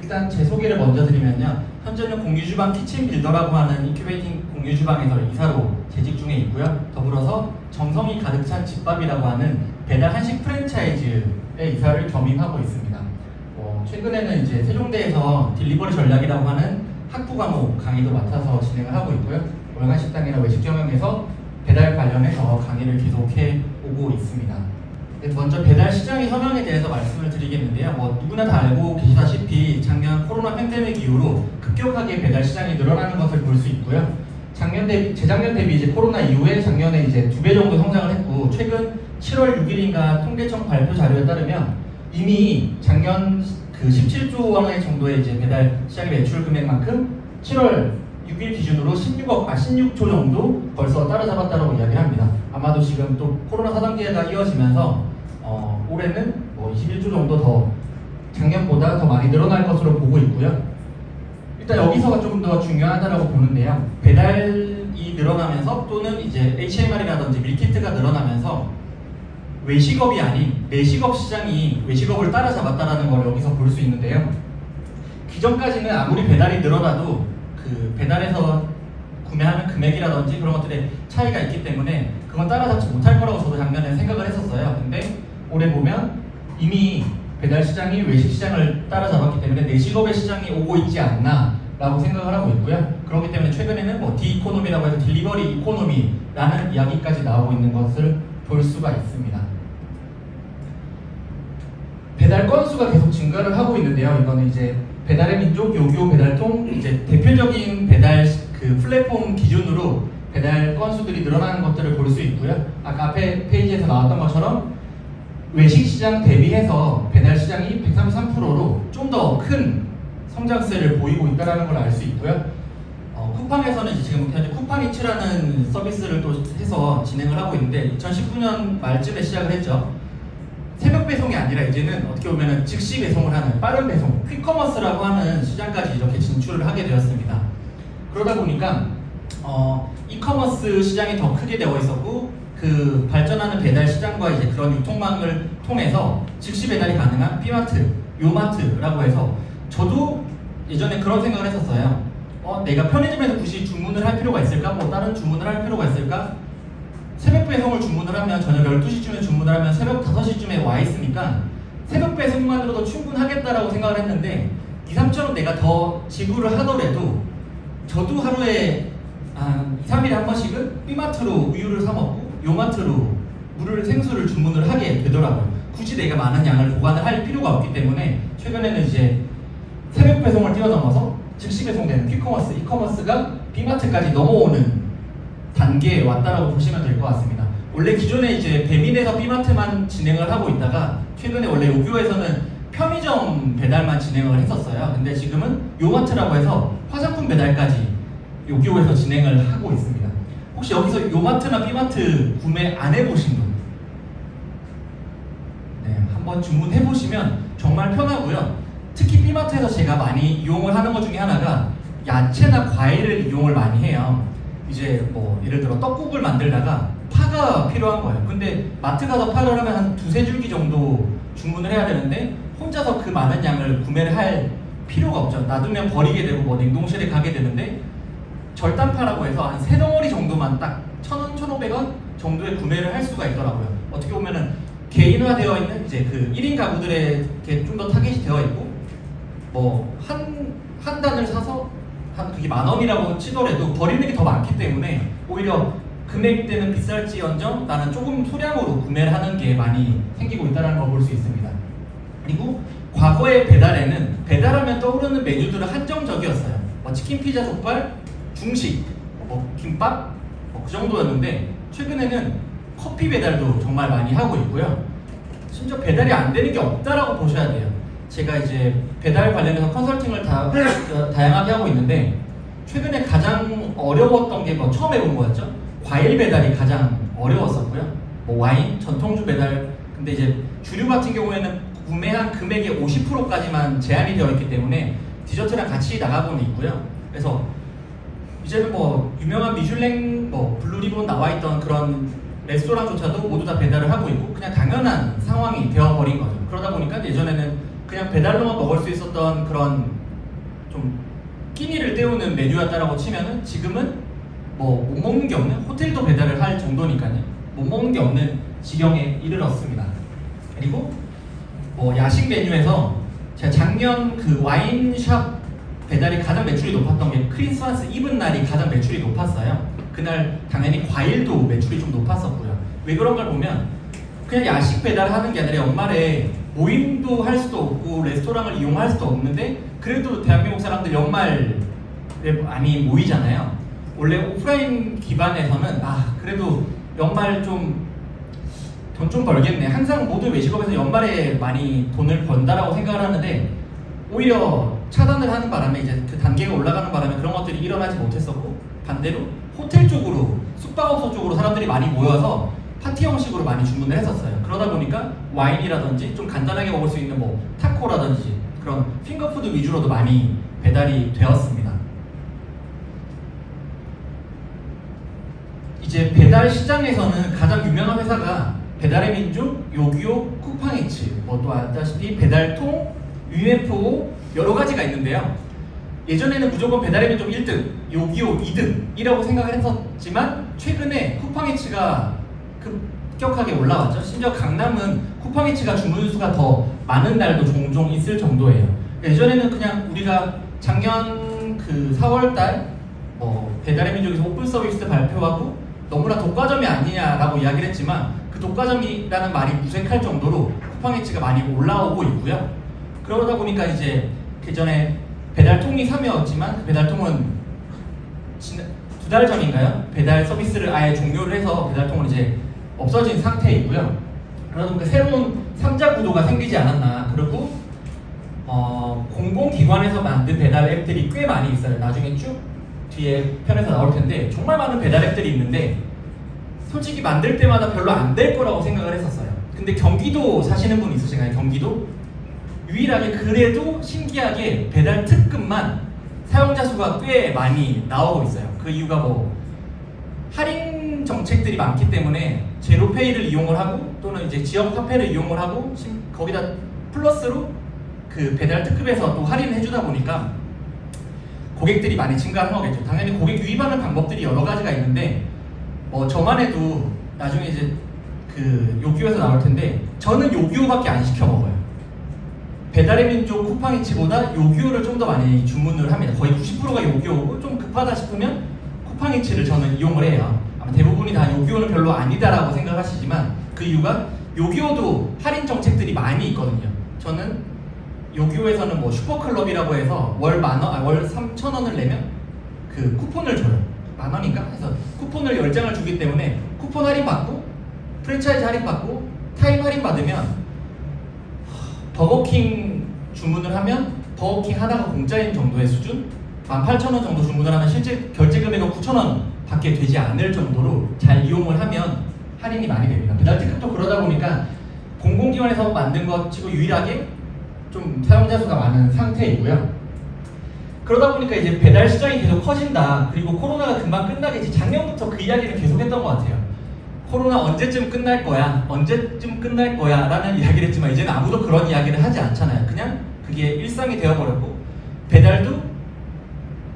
일단 제 소개를 먼저 드리면요. 현재는 공유주방 키친빌더라고 하는 인큐베이팅 공유주방에서 이사로 재직 중에 있고요. 더불어서 정성이 가득 찬 집밥이라고 하는 배달 한식 프랜차이즈의 이사를 겸임하고 있습니다. 최근에는 이제 세종대에서 딜리버리 전략이라고 하는 학부 과목 강의도 맡아서 진행을 하고 있고요. 월간식당이나 외식점에서 배달 관련해서 강의를 계속해 오고 있습니다. 먼저 배달 시장의 현황에 대해서 말씀을 드리겠는데요. 누구나 다 알고 계시다시피 작년 코로나 팬데믹 이후로 급격하게 배달 시장이 늘어나는 것을 볼 수 있고요. 재작년 대비 이제 코로나 이후에 작년에 이제 2배 정도 성장을 했고, 최근 7월 6일인가 통계청 발표 자료에 따르면 이미 작년 그 17조 원의 정도의 이제 배달 시장 매출 금액만큼 7월 6일 기준으로 16조 정도 벌써 따라잡았다고 이야기합니다. 아마도 지금 또 코로나 4단계가 이어지면서 올해는 21조 정도 더 작년보다 더 많이 늘어날 것으로 보고 있고요. 일단 여기서가 조금 더 중요하다고 보는데요. 배달이 늘어나면서 또는 이제 HMR이라든지 밀키트가 늘어나면서 외식업이 아닌 내식업 시장이 외식업을 따라잡았다는 걸 여기서 볼 수 있는데요. 기존까지는 아무리 배달이 늘어나도 그 배달에서 구매하는 금액이라든지 그런 것들의 차이가 있기 때문에 그건 따라잡지 못할 거라고 저도 작년에 생각을 했었어요. 근데 올해 보면 이미 배달 시장이 외식 시장을 따라잡았기 때문에 내식업의 시장이 오고 있지 않나 라고 생각을 하고 있고요. 그렇기 때문에 최근에는 디이코노미라고 해서 딜리버리 이코노미라는 이야기까지 나오고 있는 것을 볼 수가 있습니다. 배달 건수가 계속 증가를 하고 있는데요. 이거는 이제 배달의 민족 요기요 배달통 이제 대표적인 배달 그 플랫폼 기준으로 배달 건수들이 늘어나는 것들을 볼 수 있고요. 아까 앞에 페이지에서 나왔던 것처럼 외식 시장 대비해서 배달 시장이 133%로 좀 더 큰 성장세를 보이고 있다는 걸 알 수 있고요. 쿠팡에서는 지금 현재 쿠팡이츠라는 서비스를 또 해서 진행을 하고 있는데 2019년 말쯤에 시작을 했죠. 새벽 배송이 아니라 이제는 어떻게 보면 즉시 배송을 하는 빠른 배송, 퀵커머스라고 하는 시장까지 이렇게 진출을 하게 되었습니다. 그러다 보니까 이커머스 시장이 더 크게 되어 있었고, 그 발전하는 배달 시장과 이제 그런 유통망을 통해서 즉시 배달이 가능한 B마트, 요마트라고 해서 저도 예전에 그런 생각을 했었어요. 내가 편의점에서 굳이 주문을 할 필요가 있을까? 다른 주문을 할 필요가 있을까? 새벽 배송을 주문을 하면 저녁 12시쯤에 주문을 하면 새벽 5시쯤에 와 있으니까 새벽 배송만으로도 충분하겠다라고 생각을 했는데 2, 3천 원 내가 더 지불을 하더라도 저도 하루에 2, 3일에 한 번씩은 B마트로 우유를 사 먹고 요마트로 생수를 주문을 하게 되더라고요. 굳이 내가 많은 양을 보관을 할 필요가 없기 때문에 최근에는 이제 새벽 배송을 뛰어넘어서 즉시 배송되는 퀵커머스, 이커머스가 B마트까지 넘어오는 단계에 왔다라고 보시면 될 것 같습니다. 원래 기존에 이제 배민에서 B마트만 진행을 하고 있다가 최근에 원래 요기요에서는 편의점 배달만 진행을 했었어요. 근데 지금은 요마트라고 해서 화장품 배달까지 요기요에서 진행을 하고 있습니다. 혹시 여기서 요마트나 B마트 구매 안 해보신 분? 네, 한번 주문해보시면 정말 편하고요. 특히 B마트에서 제가 많이 이용을 하는 것 중에 하나가 야채나 과일을 이용을 많이 해요. 이제 예를 들어 떡국을 만들다가 파가 필요한 거예요. 근데 마트 가서 파를 하면 한 2-3줄기 정도 주문을 해야 되는데 혼자서 그 많은 양을 구매를 할 필요가 없죠. 놔두면 버리게 되고 냉동실에 가게 되는데 절단파라고 해서 한 3덩어리 정도만 딱 1,000원, 1,500원 정도에 구매를 할 수가 있더라고요. 어떻게 보면은 개인화되어 있는 이제 그 1인 가구들에게 좀 더 타겟이 되어 있고 한 단을 사서 그게 10,000원이라고 치더라도 버리는 게 더 많기 때문에 오히려 금액대는 비쌀지언정 나는 조금 소량으로 구매를 하는 게 많이 생기고 있다는 걸 볼 수 있습니다. 그리고 과거의 배달에는 배달하면 떠오르는 메뉴들은 한정적이었어요. 치킨, 피자, 족발, 중식, 김밥 그 정도였는데 최근에는 커피 배달도 정말 많이 하고 있고요. 심지어 배달이 안 되는 게 없다라고 보셔야 돼요. 제가 이제 배달 관련해서 컨설팅을 다양하게 하고 있는데 최근에 가장 어려웠던 게 처음 해본 거였죠. 과일 배달이 가장 어려웠었고요. 와인, 전통주 배달. 근데 이제 주류 같은 경우에는 구매한 금액의 50%까지만 제한이 되어 있기 때문에 디저트랑 같이 나가고는 있고요. 그래서 이제는 유명한 미슐랭 블루리본 나와 있던 그런 레스토랑조차도 모두 다 배달을 하고 있고 그냥 당연한 상황이 되어버린 거죠. 그러다 보니까 예전에는 그냥 배달로만 먹을 수 있었던 그런 좀 끼니를 때우는 메뉴였다라고 치면은 지금은 뭐 못 먹는 게 없는, 호텔도 배달을 할 정도니까요. 못 먹는 게 없는 지경에 이르렀습니다. 그리고 뭐 야식 메뉴에서 제가 작년 그 와인샵 배달이 가장 매출이 높았던 게 크리스마스 이브 날이 가장 매출이 높았어요. 그날 당연히 과일도 매출이 좀 높았었고요. 왜 그런 걸 보면 그냥 야식 배달하는 게 아니라 연말에 모임도 할 수도 없고 레스토랑을 이용할 수도 없는데 그래도 대한민국 사람들 연말에 많이 모이잖아요. 원래 오프라인 기반에서는 그래도 연말 좀 돈 좀 벌겠네. 항상 모든 외식업에서 연말에 많이 돈을 번다라고 생각을 하는데 오히려 차단을 하는 바람에 이제 그 단계가 올라가는 바람에 그런 것들이 일어나지 못했었고 반대로 호텔 쪽으로 숙박업소 쪽으로 사람들이 많이 모여서 파티 형식으로 많이 주문을 했었어요. 그러다 보니까 와인이라든지 좀 간단하게 먹을 수 있는 뭐 타코라든지 그런 핑거푸드 위주로도 많이 배달이 되었습니다. 이제 배달 시장에서는 가장 유명한 회사가 배달의 민족, 요기요, 쿠팡이츠, 뭐 또 아시다시피 배달통, UFO 여러 가지가 있는데요. 예전에는 무조건 배달의 민족 1등, 요기요 2등이라고 생각을 했었지만 최근에 쿠팡이츠가 급격하게 올라왔죠. 심지어 강남은 쿠팡이츠가 주문 수가 더 많은 날도 종종 있을 정도예요. 예전에는 그냥 우리가 작년 그 4월달 배달의 민족에서 오픈 서비스 발표하고 너무나 독과점이 아니냐라고 이야기를 했지만 그 독과점이라는 말이 무색할 정도로 쿠팡이츠가 많이 올라오고 있고요. 그러다 보니까 이제 그전에 배달통이 3위였지만 그 배달통은 2달 전인가요? 배달 서비스를 아예 종료를 해서 배달통은 이제 없어진 상태이고요. 그러다 보니까 새로운 3자 구도가 생기지 않았나. 그리고 공공기관에서 만든 배달 앱들이 꽤 많이 있어요. 나중에 쭉 뒤에 편에서 나올 텐데 정말 많은 배달 앱들이 있는데 솔직히 만들 때마다 별로 안 될 거라고 생각을 했었어요. 근데 경기도 사시는 분 있으신가요? 경기도? 유일하게 그래도 신기하게 배달 특급만 사용자 수가 꽤 많이 나오고 있어요. 그 이유가 뭐 할인 정책들이 많기 때문에 제로페이를 이용을 하고 또는 이제 지역 화폐를 이용을 하고 거기다 플러스로 그 배달 특급에서 또 할인을 해주다 보니까 고객들이 많이 증가한 거겠죠. 당연히 고객 유입하는 방법들이 여러 가지가 있는데 저만 해도 나중에 이제 그 요기요에서 나올 텐데 저는 요기요밖에 안 시켜 먹어요. 배달의 민족 쿠팡이츠보다 요기요를 좀 더 많이 주문을 합니다. 거의 90%가 요기요고 좀 급하다 싶으면 쿠팡이츠를 저는 이용을 해요. 아마 대부분이 다 요기요는 별로 아니다라고 생각하시지만 그 이유가 요기요도 할인 정책들이 많이 있거든요. 저는 요기요에서는 뭐 슈퍼클럽이라고 해서 월 3,000원을 내면 그 쿠폰을 줘요. 만원인가? 해서 쿠폰을 10장을 주기 때문에 쿠폰 할인 받고 프랜차이즈 할인 받고 타임 할인 받으면 버거킹 주문을 하면 버거킹 하나가 공짜인 정도의 수준? 18,000원 정도 주문을 하면 실제 결제 금액은 9,000원 밖에 되지 않을 정도로 잘 이용을 하면 할인이 많이 됩니다. 배달 특급도 그러다 보니까 공공기관에서 만든 것 치고 유일하게 좀 사용자 수가 많은 상태이고요. 그러다 보니까 이제 배달 시장이 계속 커진다. 그리고 코로나가 금방 끝나겠지. 작년부터 그 이야기를 계속 했던 것 같아요. 코로나 언제쯤 끝날 거야? 언제쯤 끝날 거야? 라는 이야기를 했지만 이제는 아무도 그런 이야기를 하지 않잖아요. 그냥 그게 일상이 되어버렸고 배달도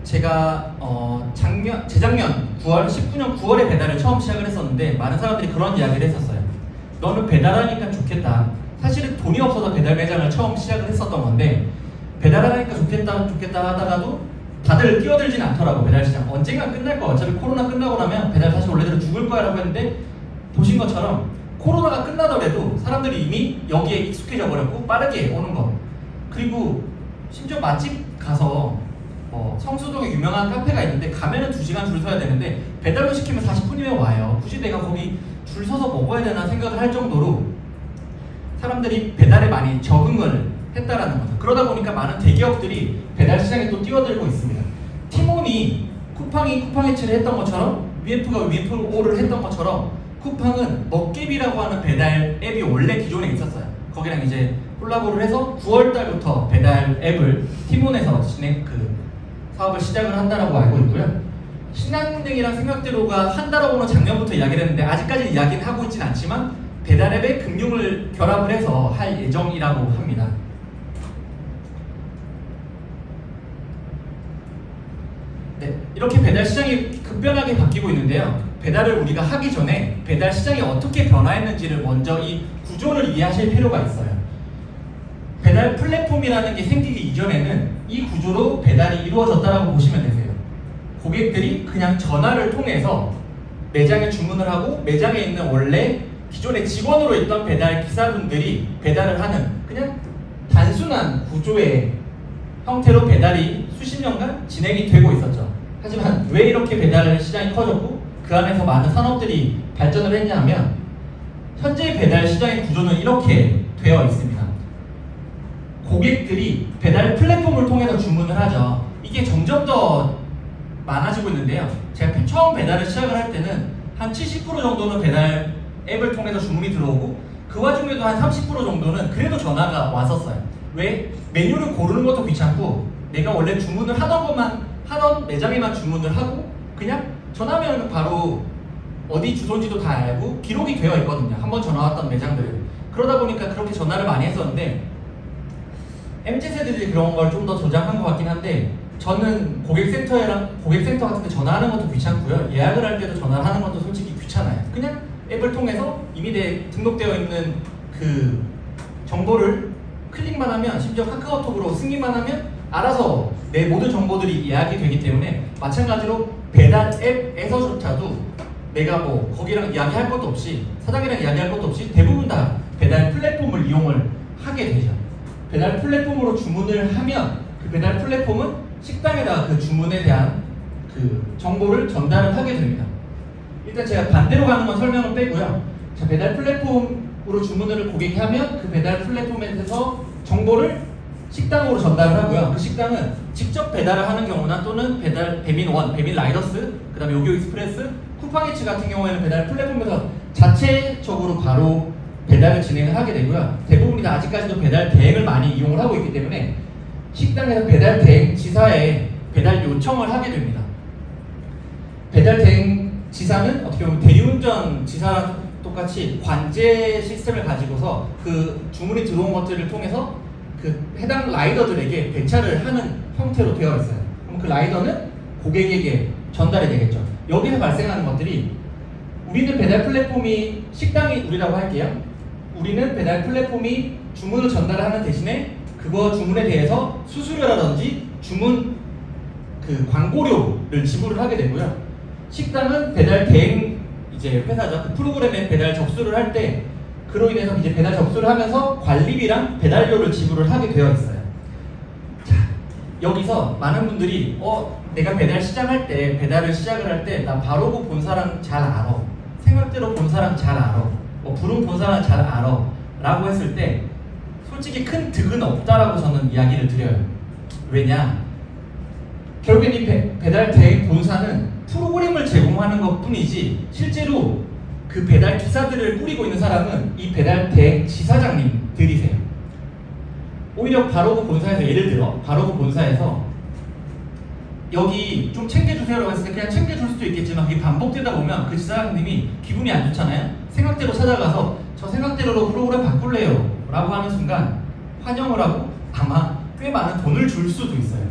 제가 재작년 9월, 19년 9월에 배달을 처음 시작을 했었는데 많은 사람들이 그런 이야기를 했었어요. 너는 배달하니까 좋겠다. 사실은 돈이 없어서 배달 매장을 처음 시작을 했었던 건데 배달하니까 좋겠다 하다가도 다들 끼어들진 않더라고. 배달시장 언젠가 끝날 거야. 어차피 코로나 끝나고 나면 배달 다시 원래대로 죽을 거야 라고 했는데 보신 것처럼 코로나가 끝나더라도 사람들이 이미 여기에 익숙해져 버렸고 빠르게 오는 거. 그리고 심지어 맛집 가서 성수동에 유명한 카페가 있는데 가면은 2시간 줄 서야 되는데 배달로 시키면 40분이면 와요. 굳이 내가 거기 줄 서서 먹어야 되나 생각을 할 정도로 사람들이 배달에 많이 적응을 했다라는 거죠. 그러다 보니까 많은 대기업들이 배달 시장에 또 뛰어들고 있습니다. 티몬이 쿠팡이츠를 했던 것처럼 위에프가 위에프오를 했던 것처럼 쿠팡은 먹개비라고 하는 배달 앱이 원래 기존에 있었어요. 거기랑 이제 콜라보를 해서 9월달부터 배달 앱을 티몬에서 사업을 시작을 한다라고 알고 있고요. 신한은행이랑 생각대로가 한다라고는 작년부터 이야기를 했는데 아직까지 이야기는 하고 있진 않지만 배달 앱에 금융을 결합을 해서 할 예정이라고 합니다. 이렇게 배달 시장이 급변하게 바뀌고 있는데요. 배달을 우리가 하기 전에 배달 시장이 어떻게 변화했는지를 먼저 이 구조를 이해하실 필요가 있어요. 배달 플랫폼이라는 게 생기기 이전에는 이 구조로 배달이 이루어졌다고 보시면 되세요. 고객들이 그냥 전화를 통해서 매장에 주문을 하고 매장에 있는 원래 기존의 직원으로 있던 배달 기사분들이 배달을 하는 그냥 단순한 구조의 형태로 배달이 수십 년간 진행이 되고 있었죠. 하지만 왜 이렇게 배달 시장이 커졌고 그 안에서 많은 산업들이 발전을 했냐면 현재 배달 시장의 구조는 이렇게 되어 있습니다. 고객들이 배달 플랫폼을 통해서 주문을 하죠. 이게 점점 더 많아지고 있는데요. 제가 처음 배달을 시작을 할 때는 한 70% 정도는 배달 앱을 통해서 주문이 들어오고 그 와중에도 한 30% 정도는 그래도 전화가 왔었어요. 왜? 메뉴를 고르는 것도 귀찮고 내가 원래 주문을 하던 매장에만 주문을 하고 그냥 전화면 바로 어디 주소인지도 다 알고 기록이 되어 있거든요. 한번 전화 왔던 매장들은. 그러다 보니까 그렇게 전화를 많이 했었는데 MZ세대들이 그런 걸 좀 더 조장한 것 같긴 한데 저는 고객센터 같은 데 전화하는 것도 귀찮고요. 예약을 할 때도 전화를 하는 것도 솔직히 귀찮아요. 그냥 앱을 통해서 이미 등록되어 있는 그 정보를 클릭만 하면 심지어 카카오톡으로 승인만 하면 알아서 내 모든 정보들이 예약이 되기 때문에 마찬가지로 배달 앱에서조차도 내가 뭐 거기랑 이야기할 것도 없이 사장이랑 이야기할 것도 없이 대부분 다 배달 플랫폼을 이용을 하게 되죠. 배달 플랫폼으로 주문을 하면 그 배달 플랫폼은 식당에다가 그 주문에 대한 그 정보를 전달을 하게 됩니다. 일단 제가 반대로 가는 건 설명을 빼고요. 자, 배달 플랫폼으로 주문을 고객이 하면 그 배달 플랫폼에서 정보를 식당으로 전달을 하고요. 그 식당은 직접 배달을 하는 경우나 또는 배민원, 배민라이더스, 그 다음에 요기요 익스프레스, 쿠팡이츠 같은 경우에는 배달 플랫폼에서 자체적으로 바로 배달을 진행을 하게 되고요. 대부분이 다 아직까지도 배달 대행을 많이 이용을 하고 있기 때문에 식당에서 배달 대행 지사에 배달 요청을 하게 됩니다. 배달 대행 지사는 어떻게 보면 대리운전 지사랑 똑같이 관제 시스템을 가지고서 그 주문이 들어온 것들을 통해서 그 해당 라이더들에게 배차를 하는 형태로 되어 있어요. 그럼 그 라이더는 고객에게 전달이 되겠죠. 여기서 발생하는 것들이 우리는 배달 플랫폼이 식당이 우리라고 할게요. 우리는 배달 플랫폼이 주문을 전달하는 대신에 그거 주문에 대해서 수수료라든지 주문 그 광고료를 지불을 하게 되고요. 식당은 배달 대행 이제 회사죠. 그 프로그램에 배달 접수를 할 때 그로 인해서 이제 배달 접수를 하면서 관리비랑 배달료를 지불을 하게 되어 있어요. 자, 여기서 많은 분들이 내가 배달 시작할 때 배달을 시작을 할 때 나 바로고 본 사람 잘 알아. 생각대로 본 사람 잘 알아. 부름 본 사람 잘 알아. 라고 했을 때 솔직히 큰 득은 없다라고 저는 이야기를 드려요. 왜냐? 결국엔 이 배달 대행 본사는 프로그램을 제공하는 것 뿐이지 실제로 그 배달 기사들을 꾸리고 있는 사람은 이 배달 대행 지사장님들이세요. 오히려 바로그 본사에서 예를 들어 바로그 본사에서 여기 좀 챙겨주세요라고 했을 때 그냥 챙겨줄 수도 있겠지만 그게 반복되다 보면 그 지사장님이 기분이 안 좋잖아요. 생각대로 찾아가서 저 생각대로로 프로그램 바꿀래요 라고 하는 순간 환영을 하고 아마 꽤 많은 돈을 줄 수도 있어요.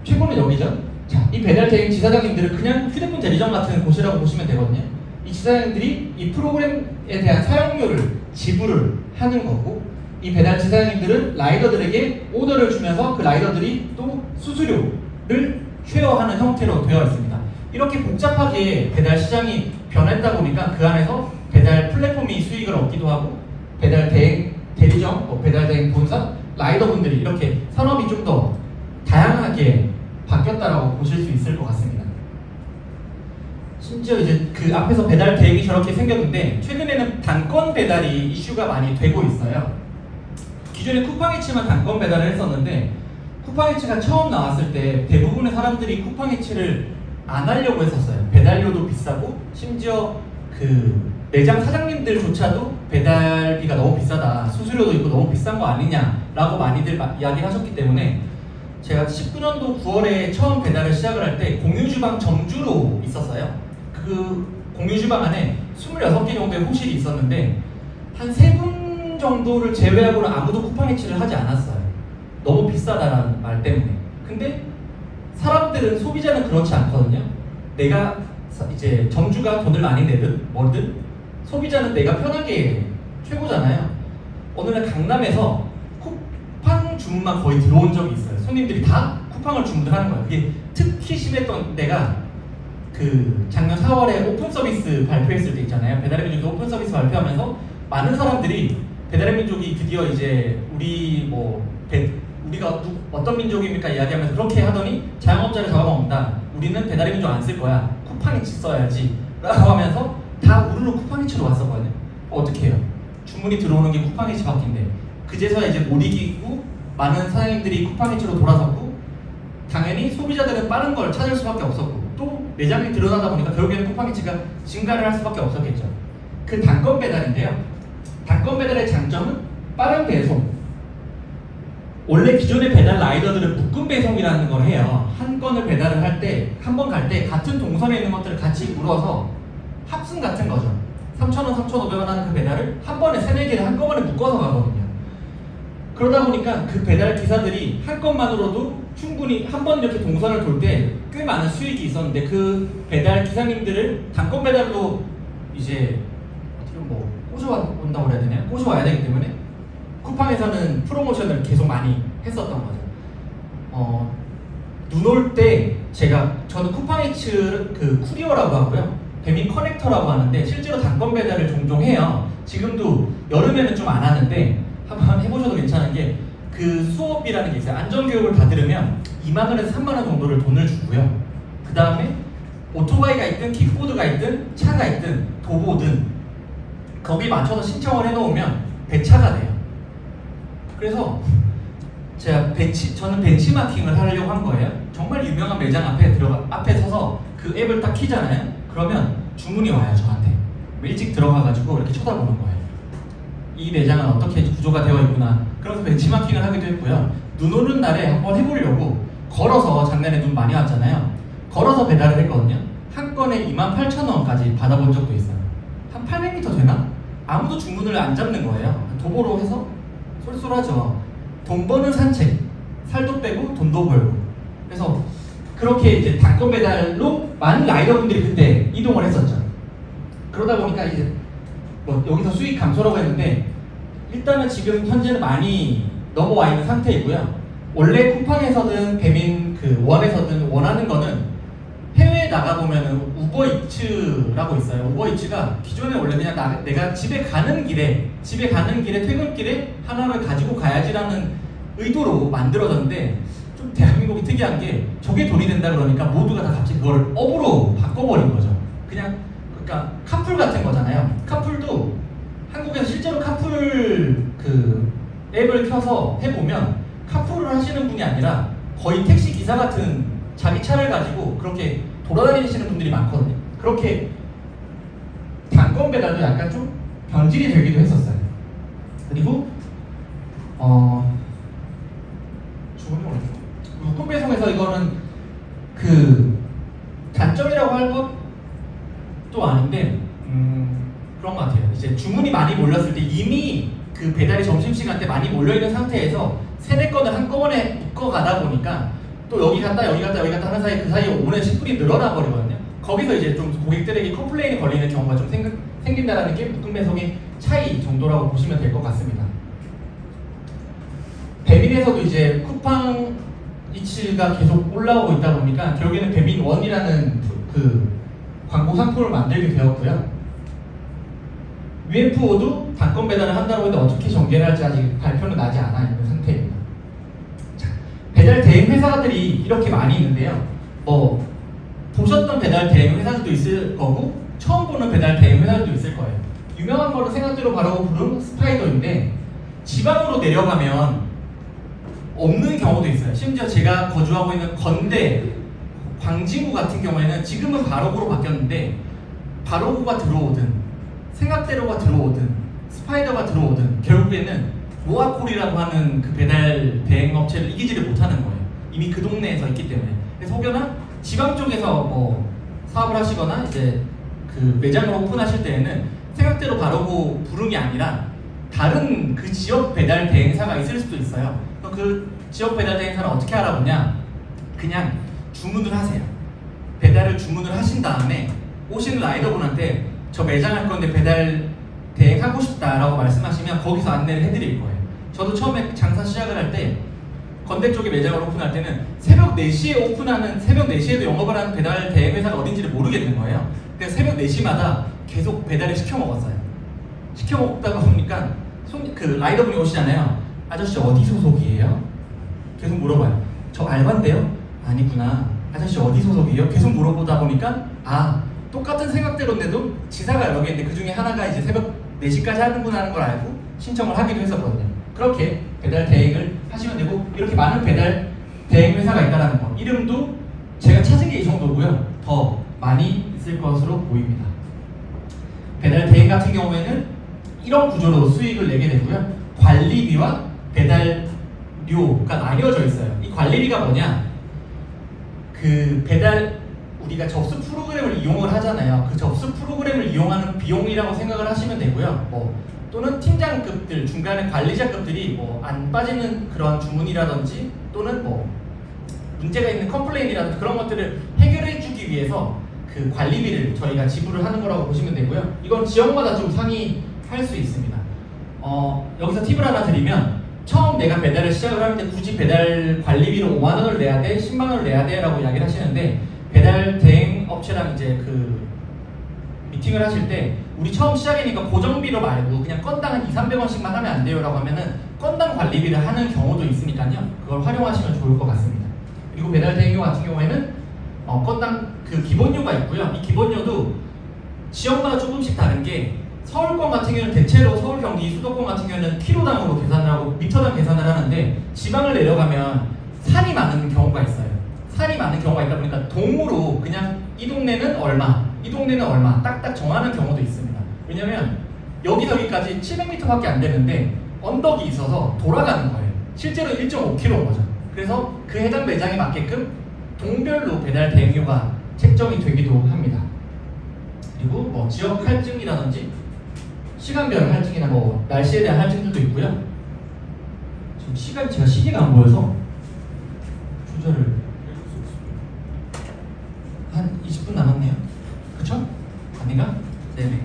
최고는 여기죠. 자, 이 배달 대행 지사장님들은 그냥 휴대폰 대리점 같은 곳이라고 보시면 되거든요. 이 지사장님들이 이 프로그램에 대한 사용료를 지불을 하는 거고 이 배달 지사장님들은 라이더들에게 오더를 주면서 그 라이더들이 또 수수료를 쉐어하는 형태로 되어 있습니다. 이렇게 복잡하게 배달 시장이 변했다 보니까 그 안에서 배달 플랫폼이 수익을 얻기도 하고 배달 대행 대리점, 배달 대행 본사, 라이더분들이 이렇게 산업이 좀 더 다양하게 바뀌었다라고 보실 수 있을 것 같습니다. 심지어 이제 그 앞에서 배달 대행이 저렇게 생겼는데 최근에는 단건 배달이 이슈가 많이 되고 있어요. 기존에 쿠팡이츠만 단건 배달을 했었는데 쿠팡이츠가 처음 나왔을 때 대부분의 사람들이 쿠팡이츠를 안 하려고 했었어요. 배달료도 비싸고 심지어 그 매장 사장님들조차도 배달비가 너무 비싸다, 수수료도 있고 너무 비싼 거 아니냐라고 많이들 이야기하셨기 때문에 제가 19년도 9월에 처음 배달을 시작을 할 때 공유주방 점주로 있었어요. 그 공유주방 안에 26개 정도의 호실이 있었는데 한 3분 정도를 제외하고는 아무도 쿠팡이츠를 하지 않았어요. 너무 비싸다라는 말 때문에. 근데 사람들은 소비자는 그렇지 않거든요. 내가 이제 점주가 돈을 많이 내든 뭐든 소비자는 내가 편하게 최고잖아요. 어느 날 강남에서 쿠팡 주문만 거의 들어온 적이 있어요. 손님들이 다 쿠팡을 주문하는 거예요. 그게 특히 심했던 때가 그 작년 4월에 오픈 서비스 발표했을 때 있잖아요. 배달의 민족이 오픈 서비스 발표하면서 많은 사람들이 배달의 민족이 드디어 이제 우리가 어떤 민족입니까 이야기하면서 그렇게 하더니 자영업자를 잡아먹는다. 우리는 배달의 민족 안 쓸 거야. 쿠팡이츠 써야지. 라고 하면서 다 우르르 쿠팡이츠로 왔었거든요. 어떻게 해요? 주문이 들어오는 게 쿠팡이츠밖인데 그제서야 이제 못 이기고 많은 사장님들이 쿠팡이츠로 돌아섰고 당연히 소비자들은 빠른 걸 찾을 수밖에 없었고 또 매장이 늘어나다 보니까 결국에는 쿠팡이츠가 증가를 할 수밖에 없었겠죠. 그 단건 배달인데요. 단건 배달의 장점은 빠른 배송. 원래 기존의 배달 라이더들은 묶음 배송이라는 걸 해요. 한 건을 배달을 할 때, 한 번 갈 때 같은 동선에 있는 것들을 같이 물어서 합승 같은 거죠. 3,000원, 3,500원 하는 그 배달을 한 번에 3, 4개를 한꺼번에 묶어서 가거든요. 그러다 보니까 그 배달 기사들이 한 건만으로도 충분히 한 번 이렇게 동선을 돌 때 꽤 많은 수익이 있었는데 그 배달 기사님들을 단건 배달로 이제 어떻게 꼬셔온다고 그래야 되냐? 꼬셔와야 되기 때문에 쿠팡에서는 프로모션을 계속 많이 했었던 거죠. 눈 올 때 저는 쿠팡이츠 그 쿠리어라고 하고요. 배민 커넥터라고 하는데 실제로 단건 배달을 종종 해요. 지금도 여름에는 좀 안 하는데 한번 해보셔도 괜찮은 게 그 수업이라는 게 있어요. 안전교육을 다 들으면 2만 원에서 3만 원 정도를 돈을 주고요. 그 다음에 오토바이가 있든 킥보드가 있든 차가 있든 도보든 거기에 맞춰서 신청을 해놓으면 배차가 돼요. 그래서 저는 벤치마킹을 하려고 한 거예요. 정말 유명한 매장 앞에 서서 그 앱을 딱 키잖아요. 그러면 주문이 와요, 저한테. 일찍 들어가가지고 이렇게 쳐다보는 거예요. 이 매장은 어떻게 구조가 되어 있구나. 그래서 벤치마킹을 하기도 했고요. 눈 오는 날에 한번 해보려고 걸어서 작년에 눈 많이 왔잖아요. 걸어서 배달을 했거든요. 한 건에 28,000원까지 받아본 적도 있어요. 한 800m 되나? 아무도 주문을 안 잡는 거예요. 도보로 해서 쏠쏠하죠. 돈 버는 산책, 살도 빼고 돈도 벌고. 그래서 그렇게 이제 단건 배달로 많은 라이더분들이 그때 이동을 했었죠. 그러다 보니까 이제 여기서 수익 감소라고 했는데 일단은 지금 현재는 많이 넘어와 있는 상태이고요. 원래 쿠팡에서든 배민 원에서든 원하는 거는 해외에 나가보면은 우버이츠라고 있어요. 우버이츠가 기존에 원래 그냥 내가 집에 가는 길에 퇴근길에 하나를 가지고 가야지라는 의도로 만들어졌는데 좀 대한민국이 특이한 게 저게 돈이 된다 그러니까 모두가 다 갑자기 그걸 업으로 바꿔버린 거죠. 그러니까 카풀 같은 거잖아요. 카풀도 한국에서 실제로 카풀 그 앱을 켜서 해보면 카풀을 하시는 분이 아니라 거의 택시 기사 같은 자기 차를 가지고 그렇게 돌아다니시는 분들이 많거든요. 그렇게 단건 배달도 약간 좀 변질이 되기도 했었어요. 그리고 묶음 배송에서 이거는 그 단점이라고 할 것도 아닌데 그런 것 같아요. 이제 주문이 많이 몰렸을 때 이미 그 배달이 점심시간 때 많이 몰려있는 상태에서 3, 4건을 한꺼번에 묶어 가다 보니까 또 여기 갔다 하는 사이에 그 사이에 오는 10분이 늘어나 버리거든요. 거기서 이제 좀 고객들에게 컴플레인이 걸리는 경우가 좀 생긴다는 게 묶음 배송의 차이 정도라고 보시면 될 것 같습니다. 배민에서도 이제 쿠팡 이츠가 계속 올라오고 있다 보니까 결국에는 배민원이라는 그 광고 상품을 만들게 되었고요. UFO도 단건 배달을 한다고 했는데 어떻게 전개를 할지 아직 발표는 나지 않아 있는 상태입니다. 자, 배달 대행 회사들이 이렇게 많이 있는데요. 보셨던 배달 대행 회사들도 있을 거고 처음 보는 배달 대행 회사들도 있을 거예요. 유명한 거는 생각대로 바로 부른 스파이더인데 지방으로 내려가면 없는 경우도 있어요. 심지어 제가 거주하고 있는 건대, 광진구 같은 경우에는 지금은 바로고로 바뀌었는데 바로고가 들어오든 생각대로가 들어오든 스파이더가 들어오든 결국에는 모아콜이라고 하는 그 배달 대행 업체를 이기지를 못하는 거예요. 이미 그 동네에서 있기 때문에. 그래서 혹여나 지방 쪽에서 사업을 하시거나 이제 그 매장을 오픈하실 때에는 생각대로 바로고 부름이 아니라 다른 그 지역 배달 대행사가 있을 수도 있어요. 그 지역 배달 대행사는 어떻게 알아보냐? 그냥 주문을 하세요. 배달을 주문을 하신 다음에 오시는 라이더분한테 저 매장할 건데 배달 대행하고 싶다라고 말씀하시면 거기서 안내를 해드릴 거예요. 저도 처음에 장사 시작을 할 때 건대 쪽에 매장을 오픈할 때는 새벽 4시에 오픈하는, 새벽 4시에도 영업을 하는 배달 대행 회사가 어딘지를 모르겠는 거예요. 그래서 새벽 4시마다 계속 배달을 시켜 먹었어요. 시켜 먹다가 보니까 그 라이더분이 오시잖아요. 아저씨 어디 소속이에요? 계속 물어봐요. 저 알바인데요? 아니구나. 아저씨 어디 소속이에요? 계속 물어보다 보니까 똑같은 생각대로인데도 지사가 여러 개인데 그 중에 하나가 이제 새벽 4시까지 하는구나 하는 걸 알고 신청을 하기도 했었거든요. 그렇게 배달 대행을 하시면 되고, 이렇게 많은 배달 대행 회사가 있다는 거, 이름도 제가 찾은 게 이 정도고요. 더 많이 있을 것으로 보입니다. 배달 대행 같은 경우에는 이런 구조로 수익을 내게 되고요. 관리비와 배달료가 나뉘어져 있어요. 이 관리비가 뭐냐? 그 배달, 우리가 접수 프로그램을 이용을 하잖아요. 그 접수 프로그램을 이용하는 비용이라고 생각을 하시면 되고요. 또는 팀장급들, 중간에 관리자급들이 안 빠지는 그런 주문이라든지, 또는 문제가 있는 컴플레인이라든지 그런 것들을 해결해주기 위해서 그 관리비를 저희가 지불을 하는 거라고 보시면 되고요. 이건 지역마다 좀 상이할 수 있습니다. 여기서 팁을 하나 드리면, 처음 내가 배달을 시작을 하는데 굳이 배달 관리비로 5만 원을 내야 돼? 10만 원을 내야 돼? 라고 이야기를 하시는데, 배달 대행 업체랑 이제 그 미팅을 하실 때 우리 처음 시작이니까 고정비로 말고 그냥 건당 한 200~300원씩만 하면 안 돼요 라고 하면은 건당 관리비를 하는 경우도 있으니까요. 그걸 활용하시면 좋을 것 같습니다. 그리고 배달 대행료 같은 경우에는 건당 그 기본료가 있고요. 이 기본료도 지역마다 조금씩 다른 게, 서울권 같은 경우는 대체로 서울, 경기, 수도권 같은 경우는 킬로당으로 계산을 하고 미터당 계산을 하는데, 지방을 내려가면 산이 많은 경우가 있어요. 산이 많은 경우가 있다 보니까 동으로 그냥 이 동네는 얼마, 이 동네는 얼마 딱딱 정하는 경우도 있습니다. 왜냐면 여기서 여기까지 700m밖에 안 되는데 언덕이 있어서 돌아가는 거예요. 실제로 1.5km인 거죠. 그래서 그 해당 매장에 맞게끔 동별로 배달 대행료가 책정이 되기도 합니다. 그리고 지역 할증이라든지 시간별 할증이나 날씨에 대한 할증들도 있고요. 지금 제가 시계가 안 보여서 조절을 한 20분 남았네요. 그쵸? 아닌가? 네네.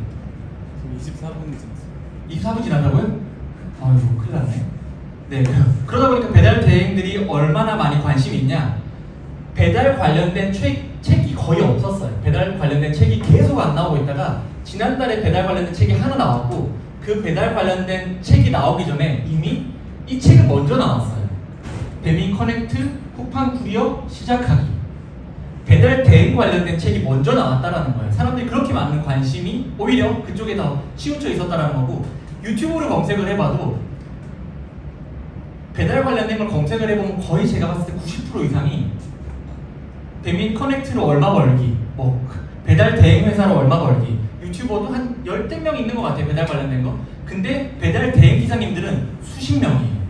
지금 24분 지났어요. 24분 지났다고요? 아이고, 큰일 났네. 네, 그러다 보니까 배달 대행들이 얼마나 많이 관심이 있냐? 배달 관련된 책이 거의 없었어요. 배달 관련된 책이 계속 안 나오고 있다가 지난달에 배달 관련된 책이 하나 나왔고, 그 배달 관련된 책이 나오기 전에 이미 이 책은 먼저 나왔어요. 배민 커넥트 쿠팡 쿠리어 시작하기. 배달 대행 관련된 책이 먼저 나왔다라는 거예요. 사람들이 그렇게 많은 관심이 오히려 그쪽에 더 치우쳐 있었다라는 거고, 유튜브를 검색을 해봐도 배달 관련된 걸 검색을 해보면 거의 제가 봤을 때 90% 이상이 배민 커넥트로 얼마 벌기, 배달 대행 회사로 얼마 벌기, 유튜버도 한 10명 있는 것 같아요. 배달 관련된 거. 근데 배달 대행 기사님들은 수십 명이에요.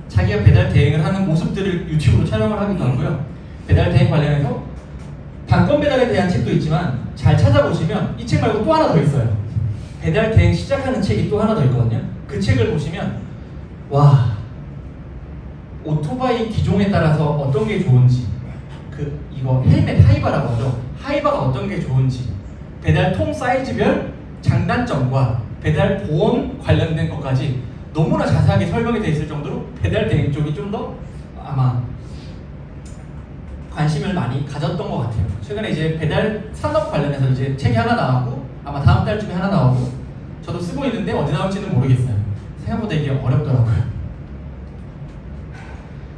자기가 배달 대행을 하는 모습들을 유튜브로 촬영을 하기도 하고요. 배달 대행 관련해서 단건 배달에 대한 책도 있지만 잘 찾아보시면 이 책 말고 또 하나 더 있어요. 배달 대행 시작하는 책이 또 하나 더 있거든요. 그 책을 보시면 와, 오토바이 기종에 따라서 어떤 게 좋은지, 이거 헬멧 하이바라고 하죠. 하이바가 어떤 게 좋은지, 배달 통 사이즈별 장단점과 배달 보험 관련된 것까지 너무나 자세하게 설명이 되어 있을 정도로 배달 대행 쪽이 좀 더 아마 관심을 많이 가졌던 것 같아요. 최근에 이제 배달 산업 관련해서 이제 책이 하나 나왔고, 아마 다음 달쯤에 하나 나오고, 저도 쓰고 있는데 언제 나올지는 모르겠어요. 생각보다 이게 어렵더라고요.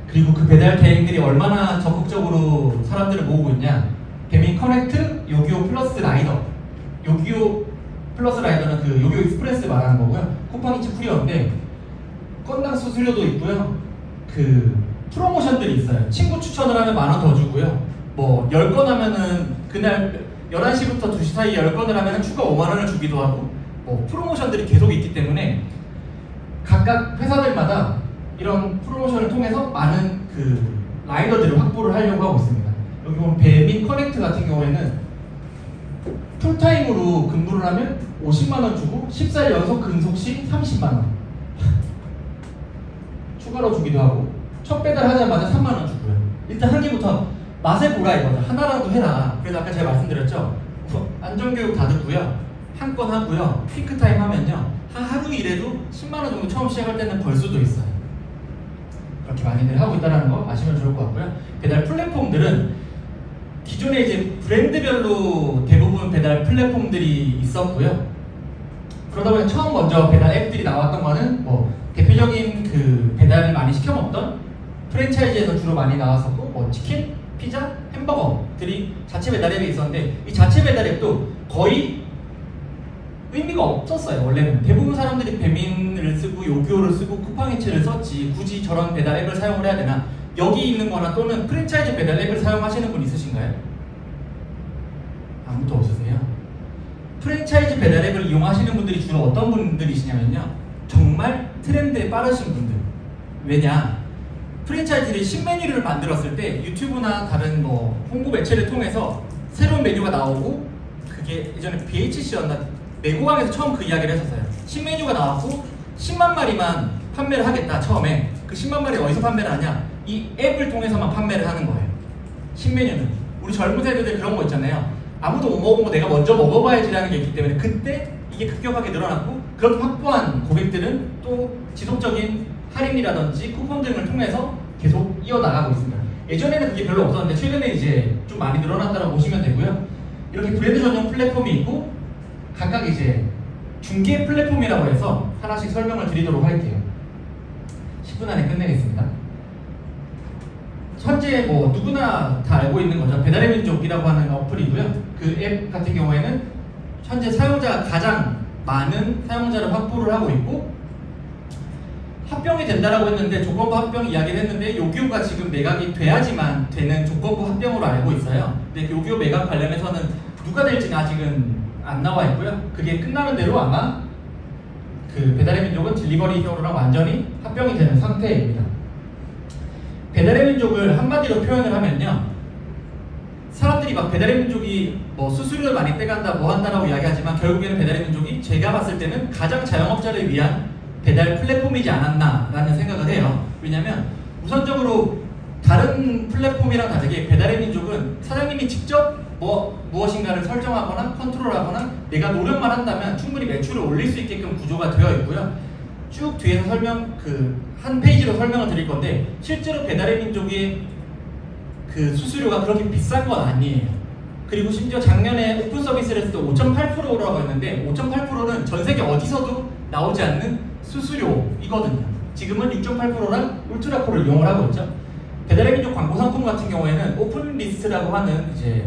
그리고 그 배달 대행들이 얼마나 적극적으로 사람들을 모으고 있냐. 배민 커넥트 요기요 플러스 라이더. 요기요 플러스 라이더는 그 요기요 익스프레스 말하는 거고요. 쿠팡이츠 쿠리어인데 건당 수수료도 있고요. 그 프로모션들이 있어요. 친구 추천을 하면 10,000원 더 주고요. 10건 하면은 그날 11시부터 2시 사이 10건을 하면은 추가 5만원을 주기도 하고, 프로모션들이 계속 있기 때문에 각각 회사들마다 이런 프로모션을 통해서 많은 그 라이더들을 확보를 하려고 하고 있습니다. 여기 보면 배민 커넥트 같은 경우에는 풀타임으로 근무를 하면 50만원 주고 14일 연속 근속 시 30만원 추가로 주기도 하고, 첫 배달 하자마자 3만원 주고요. 일단 한 개부터 맛을 보라 이거죠. 하나라도 해라. 그래서 아까 제가 말씀드렸죠. 안전교육 다 듣고요. 한 건 하고요. 피크타임 하면요. 하루 일해도 10만원 정도 처음 시작할 때는 벌 수도 있어요. 그렇게 많이들 하고 있다는 거 아시면 좋을 것 같고요. 배달 플랫폼들은 기존에 이제 브랜드별로 대부분 배달 플랫폼들이 있었고요. 그러다 보니 처음 먼저 배달 앱들이 나왔던 거는 뭐 대표적인 그 배달을 많이 시켜 먹던 프랜차이즈에서 주로 많이 나왔었고 뭐 치킨, 피자, 햄버거들이 자체 배달 앱에 있었는데 이 자체 배달 앱도 거의 의미가 없었어요. 원래는 대부분 사람들이 배민을 쓰고 요기요를 쓰고 쿠팡이츠를 썼지 굳이 저런 배달 앱을 사용을 해야 되나. 여기 있는 거나 또는 프랜차이즈 배달 앱을 사용하시는 분 있으신가요? 아무도 없으세요? 프랜차이즈 배달 앱을 이용하시는 분들이 주로 어떤 분들이시냐면요. 정말 트렌드에 빠르신 분들. 왜냐? 프랜차이즈들이 신메뉴를 만들었을 때 유튜브나 다른 뭐 홍보 매체를 통해서 새로운 메뉴가 나오고 그게 예전에 BHC였나 내고강에서 처음 그 이야기를 했었어요. 신메뉴가 나왔고 10만 마리만 판매를 하겠다. 처음에 그 10만 마리 어디서 판매를 하냐? 이 앱을 통해서만 판매를 하는 거예요. 신메뉴는 우리 젊은 세대들 그런 거 있잖아요. 아무도 못 먹어보고 내가 먼저 먹어봐야지라는 게 있기 때문에 그때 이게 급격하게 늘어났고 그렇게 확보한 고객들은 또 지속적인 할인이라든지 쿠폰 등을 통해서 계속 이어나가고 있습니다. 예전에는 그게 별로 없었는데 최근에 이제 좀 많이 늘어났다고 보시면 되고요. 이렇게 브랜드 전용 플랫폼이 있고 각각 이제 중개 플랫폼이라고 해서 하나씩 설명을 드리도록 할게요. 10분 안에 끝내겠습니다. 현재 뭐 누구나 다 알고 있는 거죠. 배달의 민족이라고 하는 어플이고요. 그 앱 같은 경우에는 현재 사용자가 가장 많은 사용자를 확보를 하고 있고 합병이 된다라고 했는데 조건부 합병 이야기를 했는데 요기요가 지금 매각이 돼야지만 되는 조건부 합병으로 알고 있어요. 근데 요기요 매각 관련해서는 누가 될지는 아직은 안 나와 있고요. 그게 끝나는 대로 아마 그 배달의 민족은 딜리버리 히어로랑 완전히 합병이 되는 상태입니다. 배달의 민족을 한마디로 표현을 하면요. 사람들이 막 배달의 민족이 뭐 수수료를 많이 떼간다 뭐 한다라고 이야기하지만 결국에는 배달의 민족이 제가 봤을 때는 가장 자영업자를 위한 배달 플랫폼이지 않았나 라는 생각을 해요. 왜냐면 우선적으로 다른 플랫폼이랑 다르게 배달의 민족은 사장님이 직접 무엇인가를 설정하거나 컨트롤하거나 내가 노력만 한다면 충분히 매출을 올릴 수 있게끔 구조가 되어 있고요. 쭉 뒤에서 설명 한 페이지로 설명을 드릴 건데 실제로 배달의 민족의 그 수수료가 그렇게 비싼 건 아니에요. 그리고 심지어 작년에 오픈 서비스를 했을 때 5.8%라고 했는데 5.8%는 전 세계 어디서도 나오지 않는 수수료이거든요. 지금은 6.8%랑 울트라코를 이용을 하고 있죠. 배달의 민족 광고 상품 같은 경우에는 오픈 리스트라고 하는 이제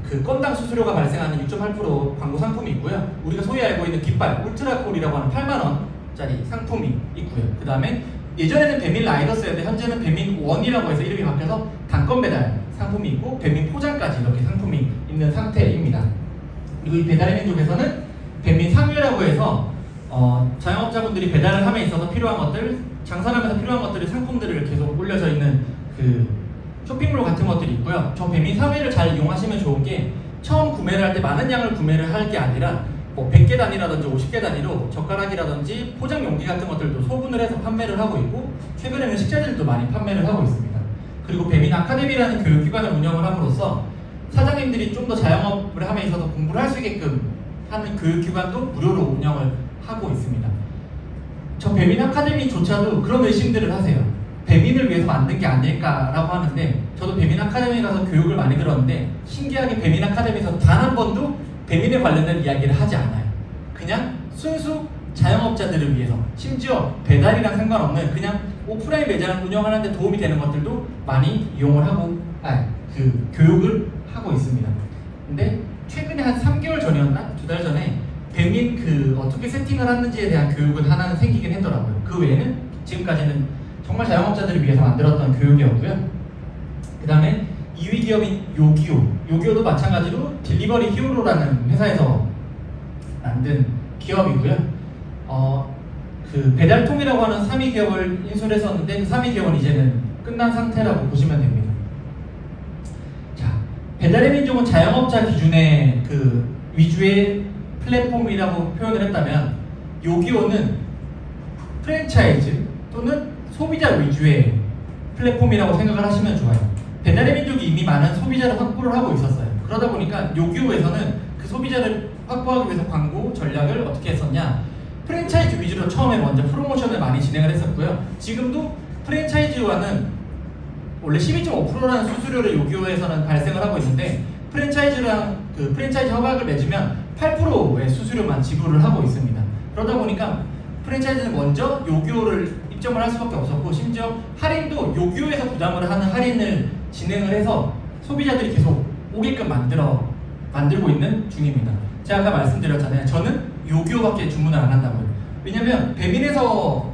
그 건당 수수료가 발생하는 6.8% 광고 상품이 있고요. 우리가 소위 알고 있는 깃발 울트라콜이라고 하는 8만원짜리 상품이 있고요. 그 다음에 예전에는 배민 라이더스였는데 현재는 배민 원이라고 해서 이름이 바뀌어서 단건 배달 상품이 있고 배민 포장까지 이렇게 상품이 있는 상태입니다. 그리고 이 배달의 민족에서는 배민 상류라고 해서 자영업자분들이 배달을 함에 있어서 필요한 것들, 장사를 하면서 필요한 것들이 상품들을 계속 올려져 있는 그 쇼핑몰 같은 것들이 있고요. 저 배민 3회를 잘 이용하시면 좋은 게 처음 구매를 할 때 많은 양을 구매를 할 게 아니라 뭐 100개 단위라든지 50개 단위로 젓가락이라든지 포장 용기 같은 것들도 소분을 해서 판매를 하고 있고 최근에는 식자재들도 많이 판매를 하고 있습니다. 그리고 배민 아카데미라는 교육기관을 운영을 함으로써 사장님들이 좀 더 자영업을 함에 있어서 공부를 할 수 있게끔 하는 교육기관도 무료로 운영을 하고 있습니다. 저 배민 아카데미조차도 그런 의심들을 하세요. 배민을 위해서 만든 게 아닐까라고 하는데 저도 배민 아카데미에 가서 교육을 많이 들었는데 신기하게 배민 아카데미에서 단 한 번도 배민에 관련된 이야기를 하지 않아요. 그냥 순수 자영업자들을 위해서 심지어 배달이랑 상관없는 그냥 오프라인 매장을 운영하는 데 도움이 되는 것들도 많이 이용을 하고 그 교육을 하고 있습니다. 근데 최근에 한 3개월 전이었나? 2달 전에 배민 그 어떻게 세팅을 하는지에 대한 교육은 하나는 생기긴 했더라고요. 그 외에는 지금까지는 정말 자영업자들을 위해서 만들었던 교육이었고요. 그 다음에 2위 기업인 요기요. 요기요도 마찬가지로 딜리버리 히어로라는 회사에서 만든 기업이고요. 그 배달통이라고 하는 3위 기업을 인수를 했었는데 그 3위 기업은 이제는 끝난 상태라고 보시면 됩니다. 자, 배달의 민족은 자영업자 기준의 그 위주의 플랫폼이라고 표현을 했다면 요기요는 프랜차이즈 또는 소비자 위주의 플랫폼이라고 생각을 하시면 좋아요. 배달의 민족이 이미 많은 소비자를 확보를 하고 있었어요. 그러다 보니까 요기요에서는 그 소비자를 확보하기 위해서 광고 전략을 어떻게 했었냐, 프랜차이즈 위주로 처음에 먼저 프로모션을 많이 진행을 했었고요. 지금도 프랜차이즈와는 원래 12.5%라는 수수료를 요기요에서는 발생을 하고 있는데, 프랜차이즈랑 그 프랜차이즈 협약을 맺으면 8%의 수수료만 지불을 하고 있습니다. 그러다 보니까 프랜차이즈는 먼저 요기요를 입점을 할 수밖에 없었고, 심지어 할인도 요기요에서 부담을 하는 할인을 진행을 해서 소비자들이 계속 오게끔 만들고 있는 중입니다. 제가 아까 말씀드렸잖아요. 저는 요기요밖에 주문을 안 한다고요. 왜냐면 배민에서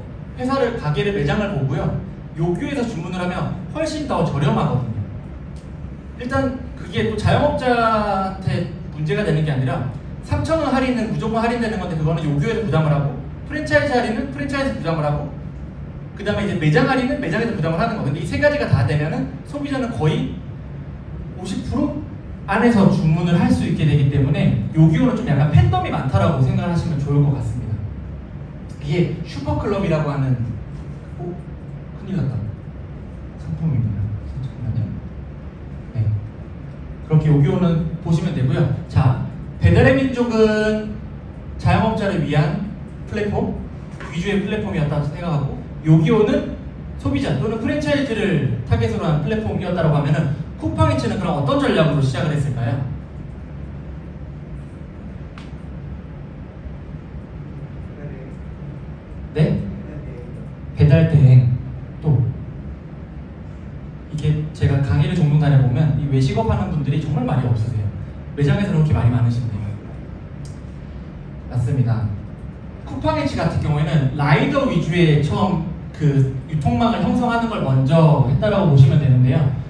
가게를 매장을 보고요, 요기요에서 주문을 하면 훨씬 더 저렴하거든요. 일단 그게 또 자영업자한테 문제가 되는 게 아니라 3,000원 할인은 무조건 할인되는 건데, 그거는 요기요에서 부담을 하고, 프랜차이즈 할인은 프랜차이즈에서 부담을 하고, 그 다음에 이제 매장 할인은 매장에서 부담을 하는 거. 근데 이 세 가지가 다 되면은 소비자는 거의 50% 안에서 주문을 할 수 있게 되기 때문에 요기요는 좀 약간 팬덤이 많다라고 생각하시면 좋을 것 같습니다. 이게 슈퍼클럽이라고 하는, 큰일 났다, 상품입니다. 잠깐만요. 네, 그렇게 요기요는 보시면 되고요. 자, 배달의 민족은 자영업자를 위한 플랫폼 위주의 플랫폼이었다고 생각하고, 요기요는 소비자 또는 프랜차이즈를 타겟으로 한 플랫폼이었다고 하면은 쿠팡이츠는 그럼 어떤 전략으로 시작을 했을까요? 네? 배달 대행. 또 이게 제가 강의를 종종 다녀보면 이 외식업 하는 분들이 정말 많이 없으세요. 매장에서 그렇게 많이 많으신데요. 맞습니다. 쿠팡이츠 같은 경우에는 라이더 위주의 처음 그 유통망을 형성하는 걸 먼저 했다라고 보시면 되는데요.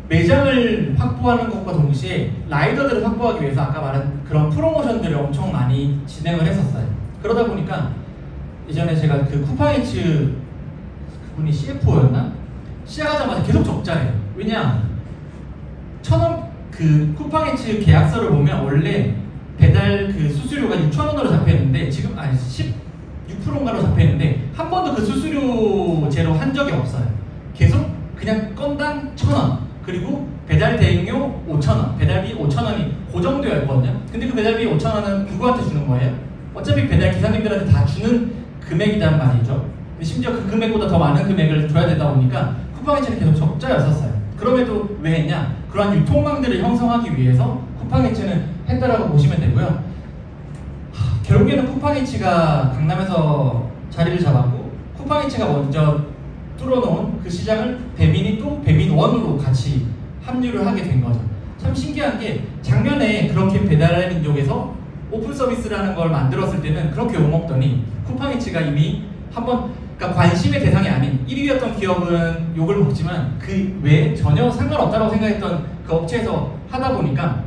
매장을 확보하는 것과 동시에 라이더들을 확보하기 위해서 아까 말한 그런 프로모션들을 엄청 많이 진행을 했었어요. 그러다 보니까 예전에 제가 그 쿠팡이츠 그분이 CFO였나? 시작하자마자 계속 적자래요. 왜냐? 1,000원 그 쿠팡이츠 계약서를 보면 원래 배달 그 수수료가 6,000원으로 잡혀있는데, 지금 16%인가로 잡혀있는데 한 번도 그 수수료제로 한 적이 없어요. 계속 그냥 건당 1,000원, 그리고 배달 대행료 5,000원, 배달비 5,000원이 고정되어있거든요. 근데 그 배달비 5,000원은 누구한테 주는 거예요? 어차피 배달 기사님들한테 다 주는 금액이란 말이죠. 근데 심지어 그 금액보다 더 많은 금액을 줘야 되다 보니까 쿠팡이츠는 계속 적자였었어요. 그럼에도 왜 했냐? 그러한 유통망들을 형성하기 위해서 쿠팡이츠는 했다라고 보시면 되고요. 결국에는 쿠팡이츠가 강남에서 자리를 잡았고, 쿠팡이츠가 먼저 뚫어놓은 그 시장을 배민이 또 배민원으로 같이 합류를 하게 된 거죠. 참 신기한 게, 작년에 그렇게 배달의 민족에서 오픈 서비스라는 걸 만들었을 때는 그렇게 욕먹더니 쿠팡이츠가 이미 한번, 그러니까 관심의 대상이 아닌 1위였던 기업은 욕을 먹지만 그 외에 전혀 상관없다고 생각했던 그 업체에서 하다 보니까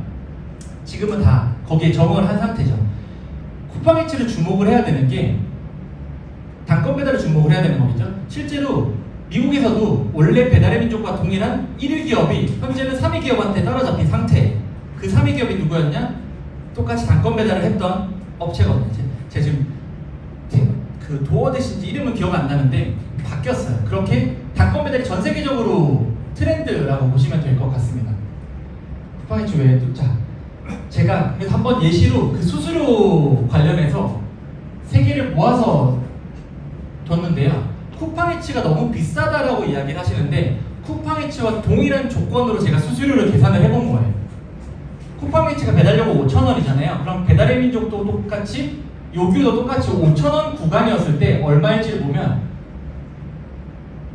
지금은 다 거기에 적응을 한 상태죠. 쿠팡이츠를 주목을 해야 되는 게 단건 배달을 주목을 해야 되는 거겠죠. 실제로 미국에서도 원래 배달의 민족과 동일한 1위 기업이 현재는 3위 기업한테 따라잡힌 상태. 그 3위 기업이 누구였냐? 똑같이 단건 배달을 했던 업체거든요. 제가 지금 그 도어대신지 이름은 기억 안 나는데 바뀌었어요. 그렇게 단건 배달이 전 세계적으로 트렌드라고 보시면 될 것 같습니다. 쿠팡이츠 외에 또, 자, 제가 그래서 한번 예시로 그 수수료 관련해서 세 개를 모아서 뒀는데요. 쿠팡이츠가 너무 비싸다라고 이야기를 하시는데, 쿠팡이츠와 동일한 조건으로 제가 수수료를 계산을 해본 거예요. 쿠팡이츠가 배달료가 5,000원이잖아요. 그럼 배달의 민족도 똑같이, 요기요도 똑같이 5,000원 구간이었을 때 얼마일지를 보면,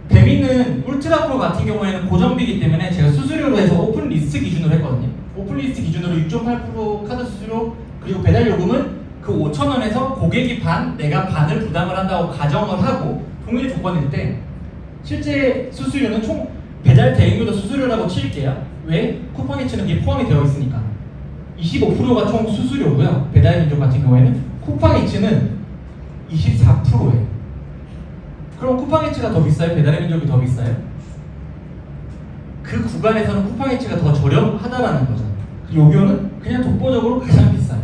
배민은 울트라프로 같은 경우에는 고정비이기 때문에 제가 수수료로 해서 오픈 리스트 기준으로 했거든요. 오픈 리스트 기준으로 6.8% 카드 수수료, 그리고 배달 요금은 그 5,000원에서 고객이 반, 내가 반을 부담을 한다고 가정을 하고 동일 조건일 때, 실제 수수료는 총 배달 대행료도 수수료라고 칠게요. 왜? 쿠팡이츠는 이게 포함이 되어 있으니까 25%가 총 수수료고요. 배달 민족 같은 경우에는, 쿠팡이츠는 24%예요. 그럼 쿠팡이츠가 더 비싸요? 배달의 민족이 더 비싸요? 그 구간에서는 쿠팡이츠가 더 저렴하다라는 거죠. 요기요는 그냥 독보적으로 가장 비싸요.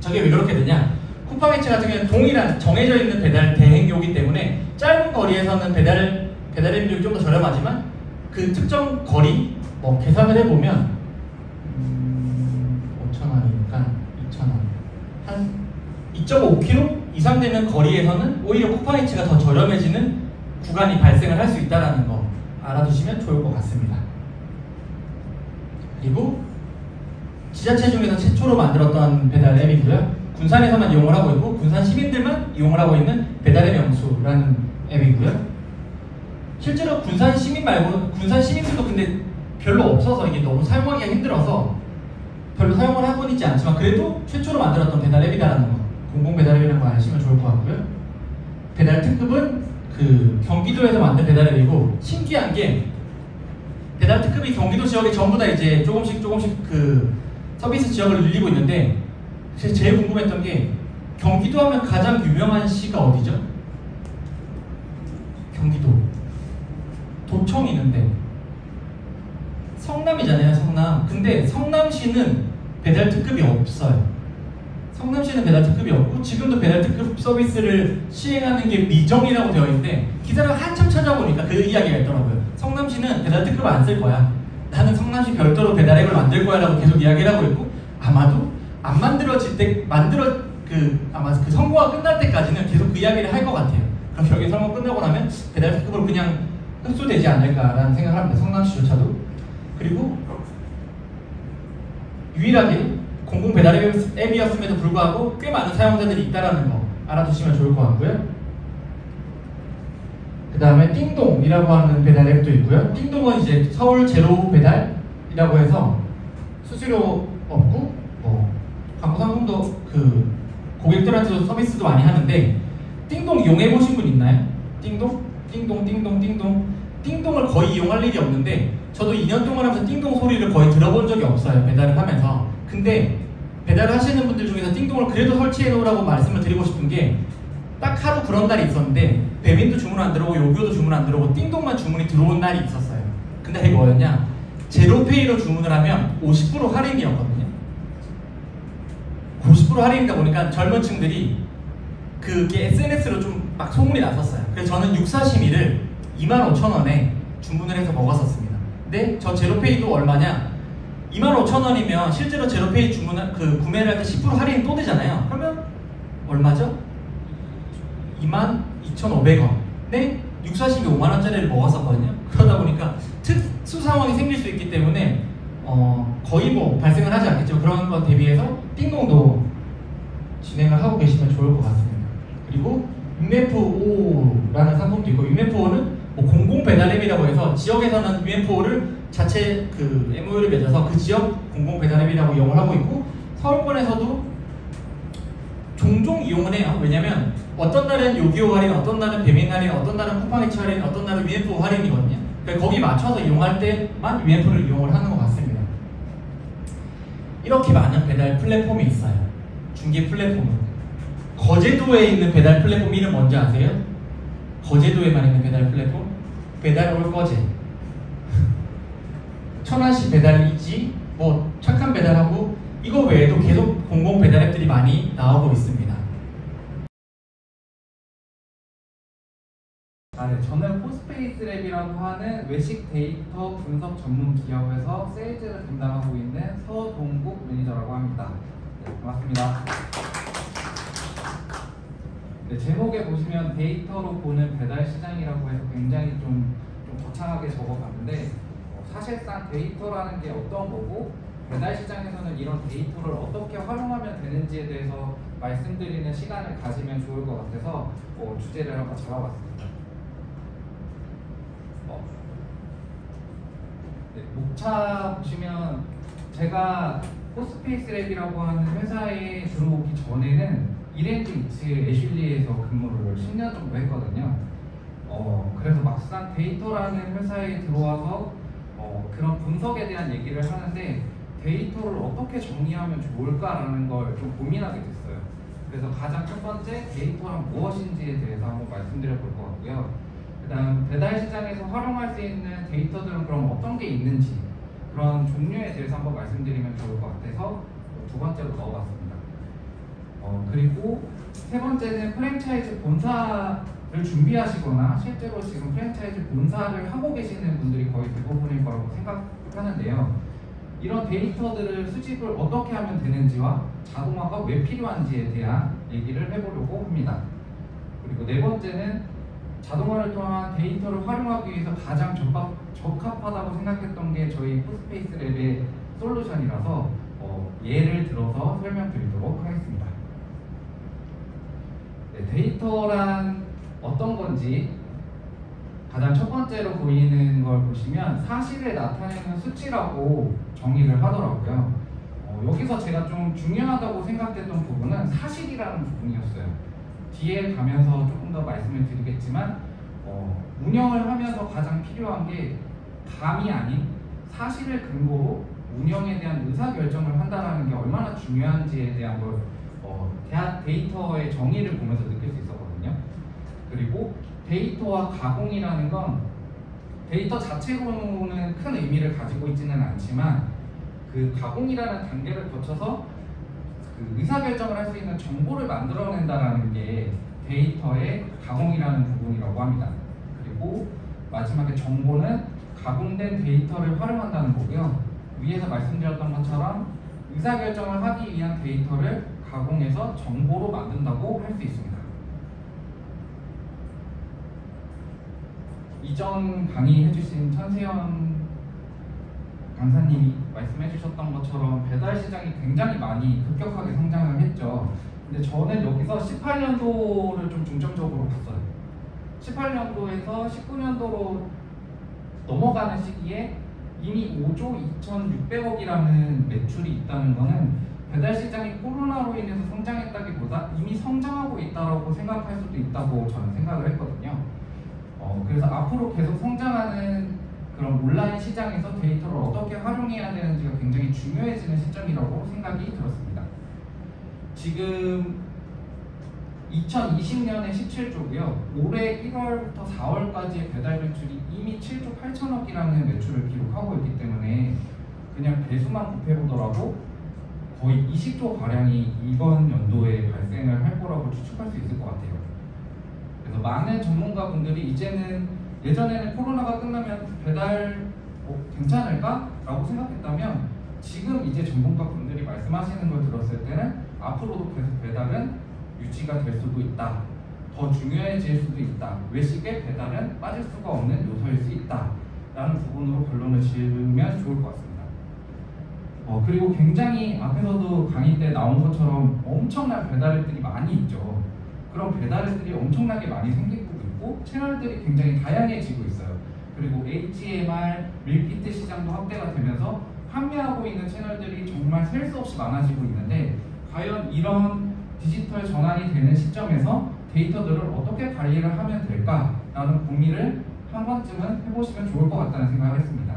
저게 왜 그렇게 되냐? 쿠팡이츠 같은 경우는 동일한 정해져 있는 배달 대행료이기 때문에 짧은 거리에서는 배달의 민족이 좀 더 저렴하지만 그 특정 거리 뭐 계산을 해보면 5,000원이니까 2,000원 한 2.5km 이상 되는 거리에서는 오히려 쿠팡이츠가 더 저렴해지는 구간이 발생을 할 수 있다는 거 알아두시면 좋을 것 같습니다. 그리고 지자체 중에서 최초로 만들었던 배달 앱이고요. 군산에서만 이용을 하고 있고 군산 시민들만 이용을 하고 있는 배달의 명수라는 앱이고요. 실제로 군산 시민 말고 군산 시민들도 근데 별로 없어서 이게 너무 사용하기가 힘들어서 별로 사용을 하고는 있지 않지만 그래도 최초로 만들었던 배달 앱이다라는 거, 공공 배달 앱이라는 거 아시면 좋을 것 같고요. 배달 특급은 그 경기도에서 만든 배달 앱이고 신기한 게 배달 특급이 경기도 지역에 전부 다 이제 조금씩 그 서비스 지역을 늘리고 있는데 제일 궁금했던 게 경기도 하면 가장 유명한 시가 어디죠? 경기도 도청 있는데 성남이잖아요. 성남. 근데 성남시는 배달 특급이 없어요. 성남시는 배달 특급이 없고 지금도 배달 특급 서비스를 시행하는 게 미정이라고 되어 있는데 기사를 한참 찾아보니까 그 이야기가 있더라고요. 성남시는 배달 특급 안 쓸 거야. 나는 성남시 별도로 배달 앱을 만들 거야 라고 계속 이야기를 하고 있고 아마도 안 만들어질 때 아마 그 선거가 끝날 때까지는 계속 그 이야기를 할 것 같아요. 그럼 결국에 선거 끝나고 나면 배달 특급으로 그냥 흡수되지 않을까라는 생각을 합니다. 성남시조차도. 그리고 유일하게 공공 배달 앱이었음에도 불구하고 꽤 많은 사용자들이 있다는 거 알아두시면 좋을 것 같고요. 그 다음에 띵동이라고 하는 배달 앱도 있고요. 띵동은 이제 서울 제로 배달이라고 해서 수수료 없고 뭐 광고 상품도 그 고객들한테도 서비스도 많이 하는데 띵동 이용해보신 분 있나요? 띵동? 띵동을 거의 이용할 일이 없는데 저도 2년 동안 하면서 띵동 소리를 거의 들어본 적이 없어요. 배달을 하면서. 근데 배달을 하시는 분들 중에서 띵동을 그래도 설치해 놓으라고 말씀을 드리고 싶은 게 딱 하루 그런 날이 있었는데 배민도 주문 안 들어오고 요교도 주문 안 들어오고 띵동만 주문이 들어온 날이 있었어요. 근데 그게 뭐였냐? 제로페이로 주문을 하면 50% 할인이었거든요. 50% 할인이다 보니까 젊은 층들이 그게 SNS로 좀 막 소문이 났었어요. 그래서 저는 육사시미를 25,000원에 주문을 해서 먹었었습니다. 근데 저 제로페이도 얼마냐? 25,000원이면 실제로 제로페이 구매를 할 때 10% 할인 또 되잖아요. 그러면 얼마죠? 22,500원에 육사시미 5만원짜리를 먹었었거든요. 그러다 보니까 특수 상황이 생길 수 있기 때문에 거의 뭐 발생을 하지 않겠죠. 그런 것 대비해서 띵동도 진행을 하고 계시면 좋을 것 같습니다. 그리고 UMF5라는 상품도 있고 UMF5는 뭐 공공 배달 앱이라고 해서 지역에서는 UMF5를 자체 그 MOU를 맺어서 그 지역 공공 배달 앱이라고 이용을 하고 있고 서울권에서도 종종 이용을 해요. 왜냐면 어떤 날은 요기요 할인, 어떤 날은 배민 할인, 어떤 날은 쿠팡이츠 할인, 어떤 날은 UMF5 할인이거든요. 그러니까 거기 맞춰서 이용할 때만 UMF5를 이용을 하는 것 같습니다. 이렇게 많은 배달 플랫폼이 있어요. 중개 플랫폼은. 거제도에 있는 배달 플랫폼 이름 뭔지 아세요? 거제도에만 있는 배달 플랫폼? 배달 올 거제. 천안시 배달이지 뭐 착한 배달하고 이거 외에도 계속 공공 배달 앱들이 많이 나오고 있습니다. 네, 저는 포스페이스랩이라고 하는 외식 데이터 분석 전문 기업에서 세일즈를 담당하고 있는 서동국 매니저라고 합니다. 네, 반갑습니다. 네, 제목에 보시면 데이터로 보는 배달 시장이라고 해서 굉장히 좀 거창하게 적어봤는데 사실상 데이터라는 게 어떤 거고 배달 시장에서는 이런 데이터를 어떻게 활용하면 되는지에 대해서 말씀드리는 시간을 가지면 좋을 것 같아서 주제를 한번 잡아봤습니다. 네, 목차 보시면 제가 포스페이스랩이라고 하는 회사에 들어오기 전에는 이랜드 이츠 애슐리에서 근무를 10년 정도 했거든요. 그래서 막상 데이터라는 회사에 들어와서 그런 분석에 대한 얘기를 하는데 데이터를 어떻게 정리하면 좋을까라는 걸 좀 고민하게 됐어요. 그래서 가장 첫 번째 데이터란 무엇인지에 대해서 한번 말씀드려 볼 것 같고요. 그 다음 배달 시장에서 활용할 수 있는 데이터들은 그럼 어떤 게 있는지 그런 종류에 대해서 한번 말씀드리면 좋을 것 같아서 두 번째로 넣어봤습니다. 그리고 세 번째는 프랜차이즈 본사를 준비하시거나 실제로 지금 프랜차이즈 본사를 하고 계시는 분들이 거의 대부분일 거라고 생각하는데요. 이런 데이터들을 수집을 어떻게 하면 되는지와 자동화가 왜 필요한지에 대한 얘기를 해보려고 합니다. 그리고 네 번째는 자동화를 통한 데이터를 활용하기 위해서 가장 적합하다고 생각했던 게 저희 포스페이스 랩의 솔루션이라서 예를 들어서 설명드리도록 하겠습니다. 네, 데이터란 어떤 건지 가장 첫 번째로 보이는 걸 보시면 사실을 나타내는 수치라고 정의를 하더라고요. 여기서 제가 좀 중요하다고 생각했던 부분은 사실이라는 부분이었어요. 뒤에 가면서 조금 더 말씀을 드리겠지만 운영을 하면서 가장 필요한 게 감이 아닌 사실을 근거로 운영에 대한 의사결정을 한다는 게 얼마나 중요한지에 대한 걸 데이터의 정의를 보면서 느낄 수 있었거든요. 그리고 데이터와 가공이라는 건 데이터 자체로는 큰 의미를 가지고 있지는 않지만 그 가공이라는 단계를 거쳐서 그 의사결정을 할 수 있는 정보를 만들어낸다는 게 데이터의 가공이라는 부분이라고 합니다. 그리고 마지막에 정보는 가공된 데이터를 활용한다는 거고요. 위에서 말씀드렸던 것처럼 의사결정을 하기 위한 데이터를 가공해서 정보로 만든다고 할 수 있습니다. 이전 강의해주신 천세현 강사님이 말씀해주셨던 것처럼 배달 시장이 굉장히 많이 급격하게 성장을 했죠. 근데 저는 여기서 18년도를 좀 중점적으로 봤어요. 18년도에서 19년도로 넘어가는 시기에 이미 5조 2,600억이라는 매출이 있다는 것은 배달 시장이 코로나로 인해서 성장했다기보다 이미 성장하고 있다고 생각할 수도 있다고 저는 생각을 했거든요. 그래서 앞으로 계속 성장하는 그런 온라인 시장에서 데이터를 어떻게 활용해야 되는지가 굉장히 중요해지는 시점이라고 생각이 들었습니다. 지금 2020년에 17조고요. 올해 1월부터 4월까지의 배달 매출이 이미 7조 8천억이라는 매출을 기록하고 있기 때문에 그냥 배수만 곱해보더라도 거의 20조 가량이 이번 연도에 발생을 할 거라고 추측할 수 있을 것 같아요. 그래서 많은 전문가분들이 이제는 예전에는 코로나가 끝나면 배달 괜찮을까? 라고 생각했다면 지금 이제 전문가분들이 말씀하시는 걸 들었을 때는 앞으로도 계속 배달은 유지가 될 수도 있다. 더 중요해질 수도 있다. 외식의 배달은 빠질 수가 없는 요소일 수 있다. 라는 부분으로 결론을 지으면 좋을 것 같습니다. 그리고 굉장히 앞에서도 강의 때 나온 것처럼 엄청난 배달앱들이 많이 있죠. 그런 배달앱들이 엄청나게 많이 생기고 있고 채널들이 굉장히 다양해지고 있어요. 그리고 HMR, 밀키트 시장도 확대가 되면서 판매하고 있는 채널들이 정말 셀 수 없이 많아지고 있는데 과연 이런 디지털 전환이 되는 시점에서 데이터들을 어떻게 관리를 하면 될까라는 고민을 한 번쯤은 해보시면 좋을 것 같다는 생각을 했습니다.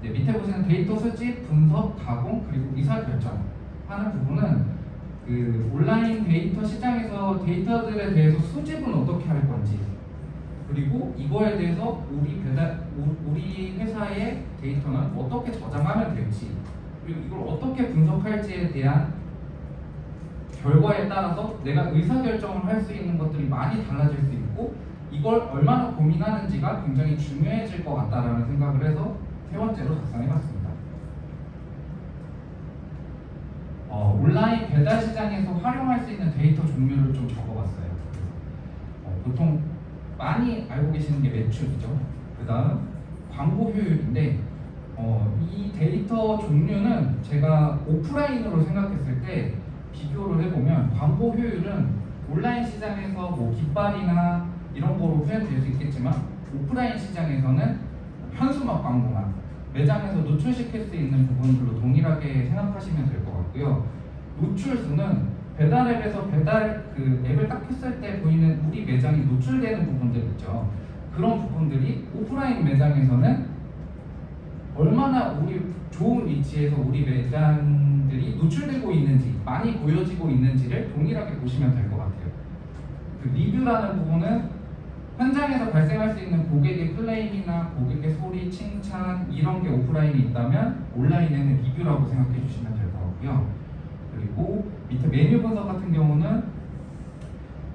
네, 밑에 보시는 데이터 수집, 분석, 가공, 그리고 의사결정 하는 부분은 그 온라인 데이터 시장에서 데이터들에 대해서 수집은 어떻게 할 건지 그리고 이거에 대해서 우리 회사의 데이터는 어떻게 저장하면 될지 그리고 이걸 어떻게 분석할지에 대한 결과에 따라서 내가 의사결정을 할 수 있는 것들이 많이 달라질 수 있고 이걸 얼마나 고민하는지가 굉장히 중요해질 것 같다라는 생각을 해서 세 번째로 작성해봤습니다. 온라인 배달 시장에서 활용할 수 있는 데이터 종류를 좀 적어봤어요. 보통 많이 알고 계시는 게 매출이죠. 그 다음 광고 효율인데 이 데이터 종류는 제가 오프라인으로 생각했을 때 비교를 해보면 광고 효율은 온라인 시장에서 뭐 깃발이나 이런 거로 표현될 수 있겠지만 오프라인 시장에서는 현수막 광고나 매장에서 노출시킬 수 있는 부분들로 동일하게 생각하시면 될 것 같고요. 노출수는 배달앱에서 그 앱을 딱 켰을 때 보이는 우리 매장이 노출되는 부분들 있죠. 그런 부분들이 오프라인 매장에서는 얼마나 우리 좋은 위치에서 우리 매장들이 노출되고 있는지 많이 보여지고 있는지를 동일하게 보시면 될 것 같아요. 그 리뷰라는 부분은 현장에서 발생할 수 있는 고객의 클레임이나 고객의 소리, 칭찬 이런 게 오프라인에 있다면 온라인에는 리뷰라고 생각해 주시면 될 것 같고요. 그리고 밑에 메뉴 분석 같은 경우는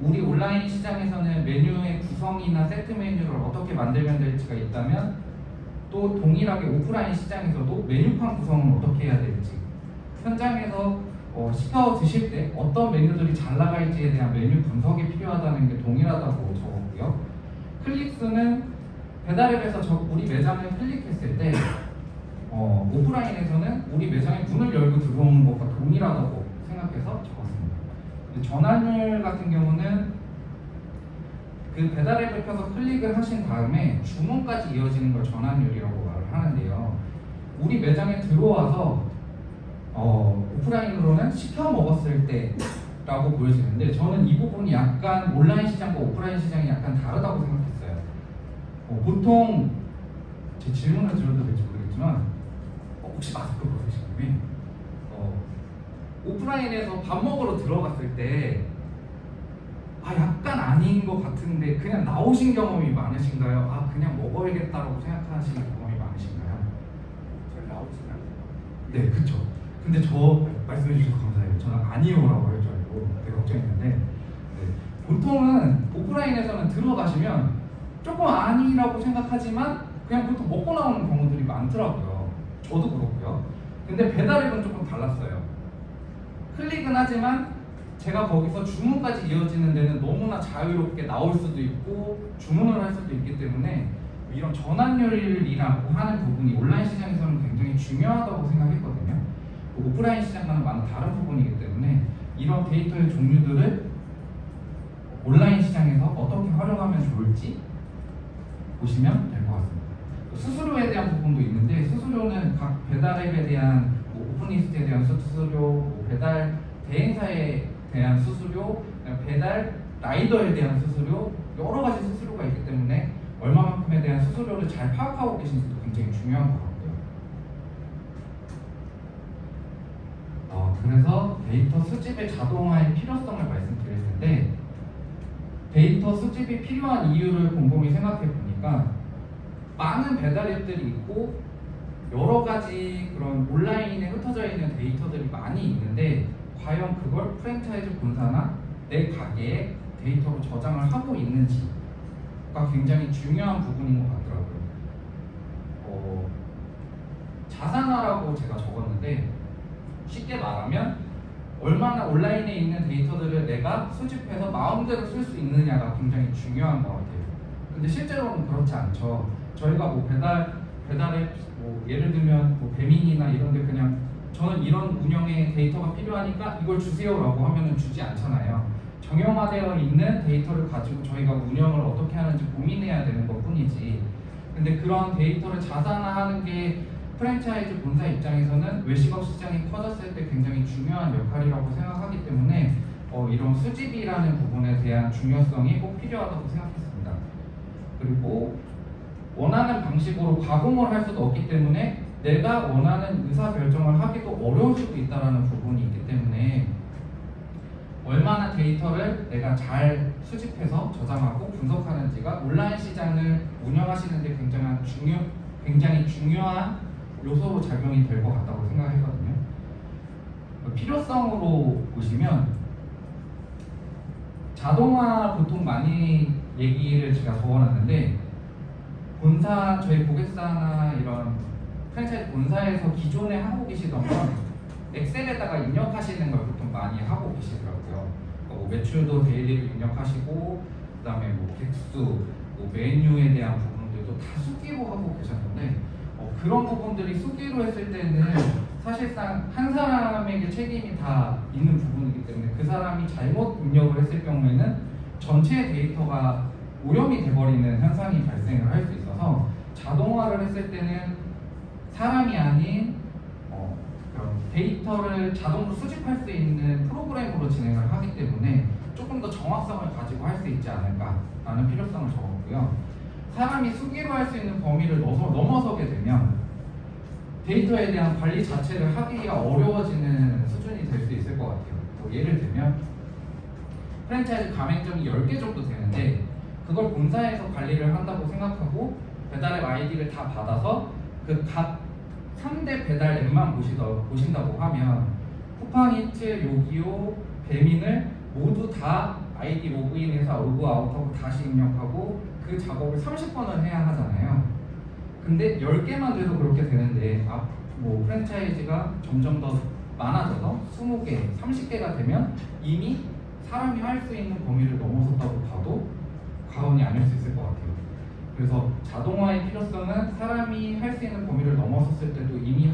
우리 온라인 시장에서는 메뉴의 구성이나 세트 메뉴를 어떻게 만들면 될지가 있다면 또 동일하게 오프라인 시장에서도 메뉴판 구성을 어떻게 해야 될지 현장에서 시켜 드실 때 어떤 메뉴들이 잘 나갈지에 대한 메뉴 분석이 필요하다는 게 동일하다고 적었고요. 클릭수는 배달앱에서 우리 매장을 클릭했을 때 오프라인에서는 우리 매장에 문을 열고 들어오는 것과 동일하다고 생각해서 적었습니다. 전환율 같은 경우는 그 배달앱을 켜서 클릭을 하신 다음에 주문까지 이어지는 걸 전환율이라고 말을 하는데요. 우리 매장에 들어와서 오프라인으로는 시켜 먹었을 때라고 보여지는데 저는 이 부분이 약간 온라인 시장과 오프라인 시장이 약간 다르다고 생각했어요. 보통 제 질문을 드려도 될지 모르겠지만 혹시 마스크 벗으신 분이 오프라인에서 밥 먹으러 들어갔을 때 약간 아닌 것 같은데 그냥 나오신 경험이 많으신가요? 그냥 먹어야겠다라고 생각하시는 경험이 많으신가요? 잘 나오진 않아요. 네, 그쵸. 근데 저 말씀해 주셔서 감사해요. 저는 아니요라고 할 줄 알고 되게 걱정했는데 보통은 오프라인에서는 들어가시면 조금 아니라고 생각하지만 그냥 보통 먹고 나오는 경우들이 많더라고요. 저도 그렇고요. 근데 배달앱은 조금 달랐어요. 클릭은 하지만 제가 거기서 주문까지 이어지는 데는 너무나 자유롭게 나올 수도 있고 주문을 할 수도 있기 때문에 이런 전환율이라고 하는 부분이 온라인 시장에서는 굉장히 중요하다고 생각했거든요. 오프라인 시장과는 많은 다른 부분이기 때문에 이런 데이터의 종류들을 온라인 시장에서 어떻게 활용하면 좋을지 보시면 될 것 같습니다. 수수료에 대한 부분도 있는데 수수료는 각 배달앱에 대한 오픈리스트에 대한 수수료, 배달 대행사에 대한 수수료, 배달 라이더에 대한 수수료 여러 가지 수수료가 있기 때문에 얼마만큼에 대한 수수료를 잘 파악하고 계신지도 굉장히 중요한 것 같고요. 그래서 데이터 수집의 자동화의 필요성을 말씀드릴 텐데 데이터 수집이 필요한 이유를 곰곰이 생각해 보니까 많은 배달앱들이 있고 여러 가지 그런 온라인에 흩어져 있는 데이터들이 많이 있는데 과연 그걸 프랜차이즈 본사나 내 가게에 데이터로 저장을 하고 있는지가 굉장히 중요한 부분인 것 같더라고요. 자산화라고 제가 적었는데 쉽게 말하면 얼마나 온라인에 있는 데이터들을 내가 수집해서 마음대로 쓸 수 있느냐가 굉장히 중요한 것 같아요. 근데 실제로는 그렇지 않죠. 저희가 배달앱 예를 들면 배민이나 이런데 그냥 저는 이런 운영의 데이터가 필요하니까 이걸 주세요라고 하면은 주지 않잖아요. 정형화되어 있는 데이터를 가지고 저희가 운영을 어떻게 하는지 고민해야 되는 것뿐이지. 근데 그런 데이터를 자산화하는 게 프랜차이즈 본사 입장에서는 외식업 시장이 커졌을 때 굉장히 중요한 역할이라고 생각하기 때문에 이런 수집이라는 부분에 대한 중요성이 꼭 필요하다고 생각했습니다. 그리고 원하는 방식으로 가공을 할 수도 없기 때문에 내가 원하는 의사결정을 하기도 어려울 수도 있다는 부분이 있기 때문에 얼마나 데이터를 내가 잘 수집해서 저장하고 분석하는지가 온라인 시장을 운영하시는 데 굉장히 중요한 요소로 작용이 될 것 같다고 생각했거든요. 필요성으로 보시면 자동화 보통 많이 얘기를 제가 적어놨는데 저희 고객사나 이런 프랜차이즈 본사에서 기존에 하고 계시던 건 엑셀에다가 입력하시는 걸 보통 많이 하고 계시더라고요. 매출도 데일리로 입력하시고 그다음에 객수, 메뉴에 대한 부분들도 다 수기로 하고 계셨는데 그런 부분들이 수기로 했을 때는 사실상 한 사람에게 책임이 다 있는 부분이기 때문에 그 사람이 잘못 입력을 했을 경우에는 전체 데이터가 오염이 돼버리는 현상이 발생을 할 수 있어서 자동화를 했을 때는 사람이 아닌 그런 데이터를 자동으로 수집할 수 있는 프로그램으로 진행을 하기 때문에 조금 더 정확성을 가지고 할 수 있지 않을까라는 필요성을 적었고요. 사람이 수기로 할 수 있는 범위를 넘어서게 되면 데이터에 대한 관리 자체를 하기가 어려워지는 수준이 될 수 있을 것 같아요. 예를 들면 프랜차이즈 가맹점이 10개 정도 되는데 그걸 본사에서 관리를 한다고 생각하고 배달앱 아이디를 다 받아서 그 각 3대 배달 앱만 보신다고 하면 쿠팡이츠, 요기요, 배민을 모두 다 아이디 로그인해서 로그아웃하고 다시 입력하고 그 작업을 30번을 해야 하잖아요. 근데 10개만 돼도 그렇게 되는데 뭐 프랜차이즈가 점점 더 많아져서 20개, 30개가 되면 이미 사람이 할 수 있는 범위를 넘어섰다고 봐도 과언이 아닐 수 있을 것 같아요. 그래서 자동화의 필요성은 사람이 할 수 있는 범위를 넘어섰을 때도 이미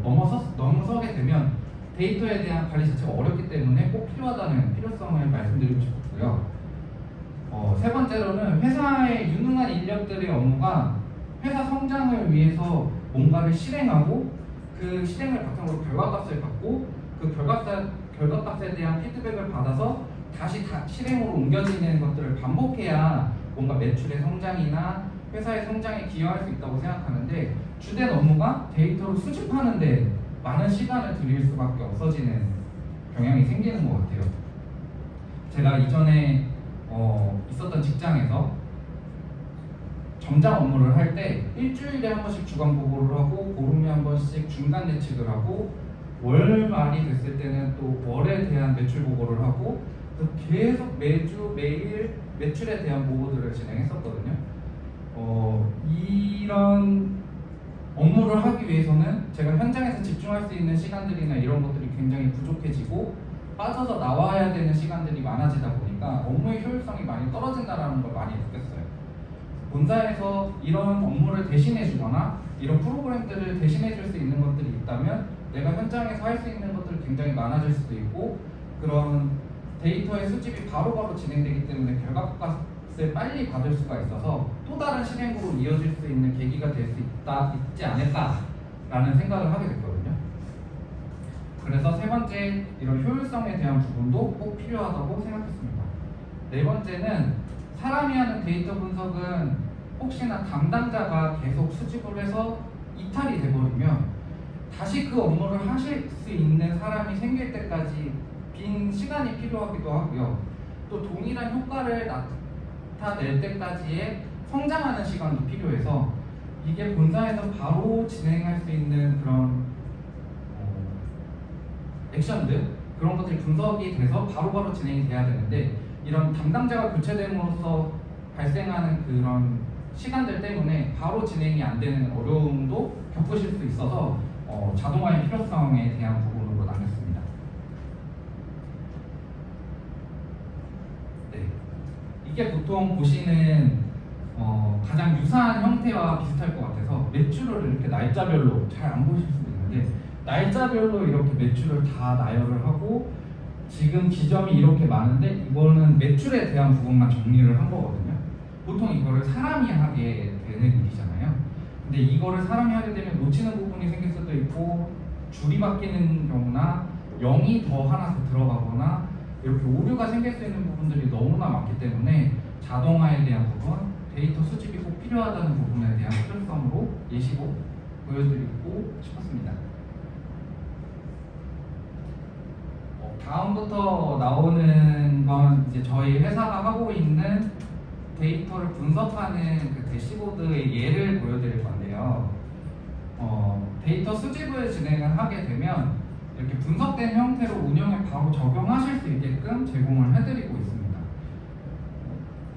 넘어서게 되면 데이터에 대한 관리 자체가 어렵기 때문에 꼭 필요하다는 필요성을 말씀드리고 싶었고요. 세 번째로는 회사의 유능한 인력들의 업무가 회사 성장을 위해서 뭔가를 실행하고 그 실행을 바탕으로 결과값을 받고 그 결과값에 대한 피드백을 받아서 다시 실행으로 옮겨지는 것들을 반복해야 뭔가 매출의 성장이나 회사의 성장에 기여할 수 있다고 생각하는데 주된 업무가 데이터를 수집하는데 많은 시간을 들일 수밖에 없어지는 경향이 생기는 것 같아요. 제가 이전에 있었던 직장에서 점장 업무를 할 때 일주일에 한 번씩 주간 보고를 하고 보름에 한 번씩 중간 예측을 하고 월말이 됐을 때는 또 월에 대한 매출 보고를 하고 계속 매주 매일 매출에 대한 보고들을 진행했었거든요. 이런 업무를 하기 위해서는 제가 현장에서 집중할 수 있는 시간들이나 이런 것들이 굉장히 부족해지고 빠져서 나와야 되는 시간들이 많아지다 보니까 업무의 효율성이 많이 떨어진다는 걸 많이 느꼈어요. 본사에서 이런 업무를 대신해 주거나 이런 프로그램들을 대신해 줄 수 있는 것들이 있다면 내가 현장에서 할 수 있는 것들이 굉장히 많아질 수도 있고 그런 데이터의 수집이 바로바로 진행되기 때문에 결과값을 빨리 받을 수가 있어서 또 다른 실행으로 이어질 수 있는 계기가 될 수 있지 않을까라는 생각을 하게 됐거든요. 그래서 세 번째 이런 효율성에 대한 부분도 꼭 필요하다고 생각했습니다. 네 번째는 사람이 하는 데이터 분석은 혹시나 담당자가 계속 수집을 해서 이탈이 돼버리면 다시 그 업무를 하실 수 있는 사람이 생길 때까지 빈 시간이 필요하기도 하고요. 또 동일한 효과를 나타낼 때까지의 성장하는 시간도 필요해서 이게 본사에서 바로 진행할 수 있는 그런 액션들 그런 것들이 분석이 돼서 바로바로 진행이 돼야 되는데 이런 담당자가 교체됨으로써 발생하는 그런 시간들 때문에 바로 진행이 안 되는 어려움도 겪으실 수 있어서 자동화의 필요성에 대한 부분으로 나눴습니다. 네, 이게 보통 보시는 가장 유사한 형태와 비슷할 것 같아서 매출을 이렇게 날짜별로 잘 안 보실 수도 있는데 날짜별로 이렇게 매출을 다 나열을 하고 지금 지점이 이렇게 많은데 이거는 매출에 대한 부분만 정리를 한 거거든요. 보통 이거를 사람이 하게 되는 일이잖아요. 근데 이거를 사람이 하게 되면 놓치는 부분이 생길 수도 있고 줄이 바뀌는 경우나 0이 더 하나 더 들어가거나 이렇게 오류가 생길 수 있는 부분들이 너무나 많기 때문에 자동화에 대한 부분, 데이터 수집이 꼭 필요하다는 부분에 대한 필요성으로 예시로 보여드리고 싶었습니다. 다음부터 나오는 건 이제 저희 회사가 하고 있는 데이터를 분석하는 그 대시보드의 예를 보여드릴 건데요. 데이터 수집을 진행을 하게 되면 이렇게 분석된 형태로 운영에 바로 적용하실 수 있게끔 제공을 해드리고 있습니다.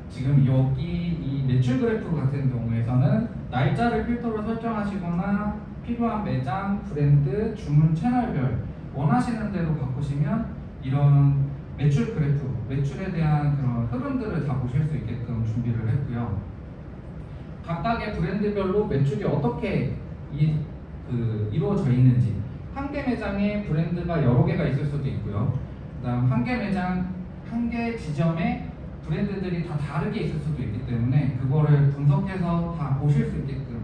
지금 여기 이 매출 그래프 같은 경우에서는 날짜를 필터로 설정하시거나 필요한 매장, 브랜드, 주문 채널별 원하시는 대로 바꾸시면 이런 매출 그래프, 매출에 대한 그런 흐름들을 다 보실 수 있게끔 준비를 했고요. 각각의 브랜드별로 매출이 어떻게 이루어져 있는지 한 개 매장에 브랜드가 여러 개가 있을 수도 있고요. 그다음 한 개 매장, 한 개 지점에 브랜드들이 다 다르게 있을 수도 있기 때문에 그거를 분석해서 다 보실 수 있게끔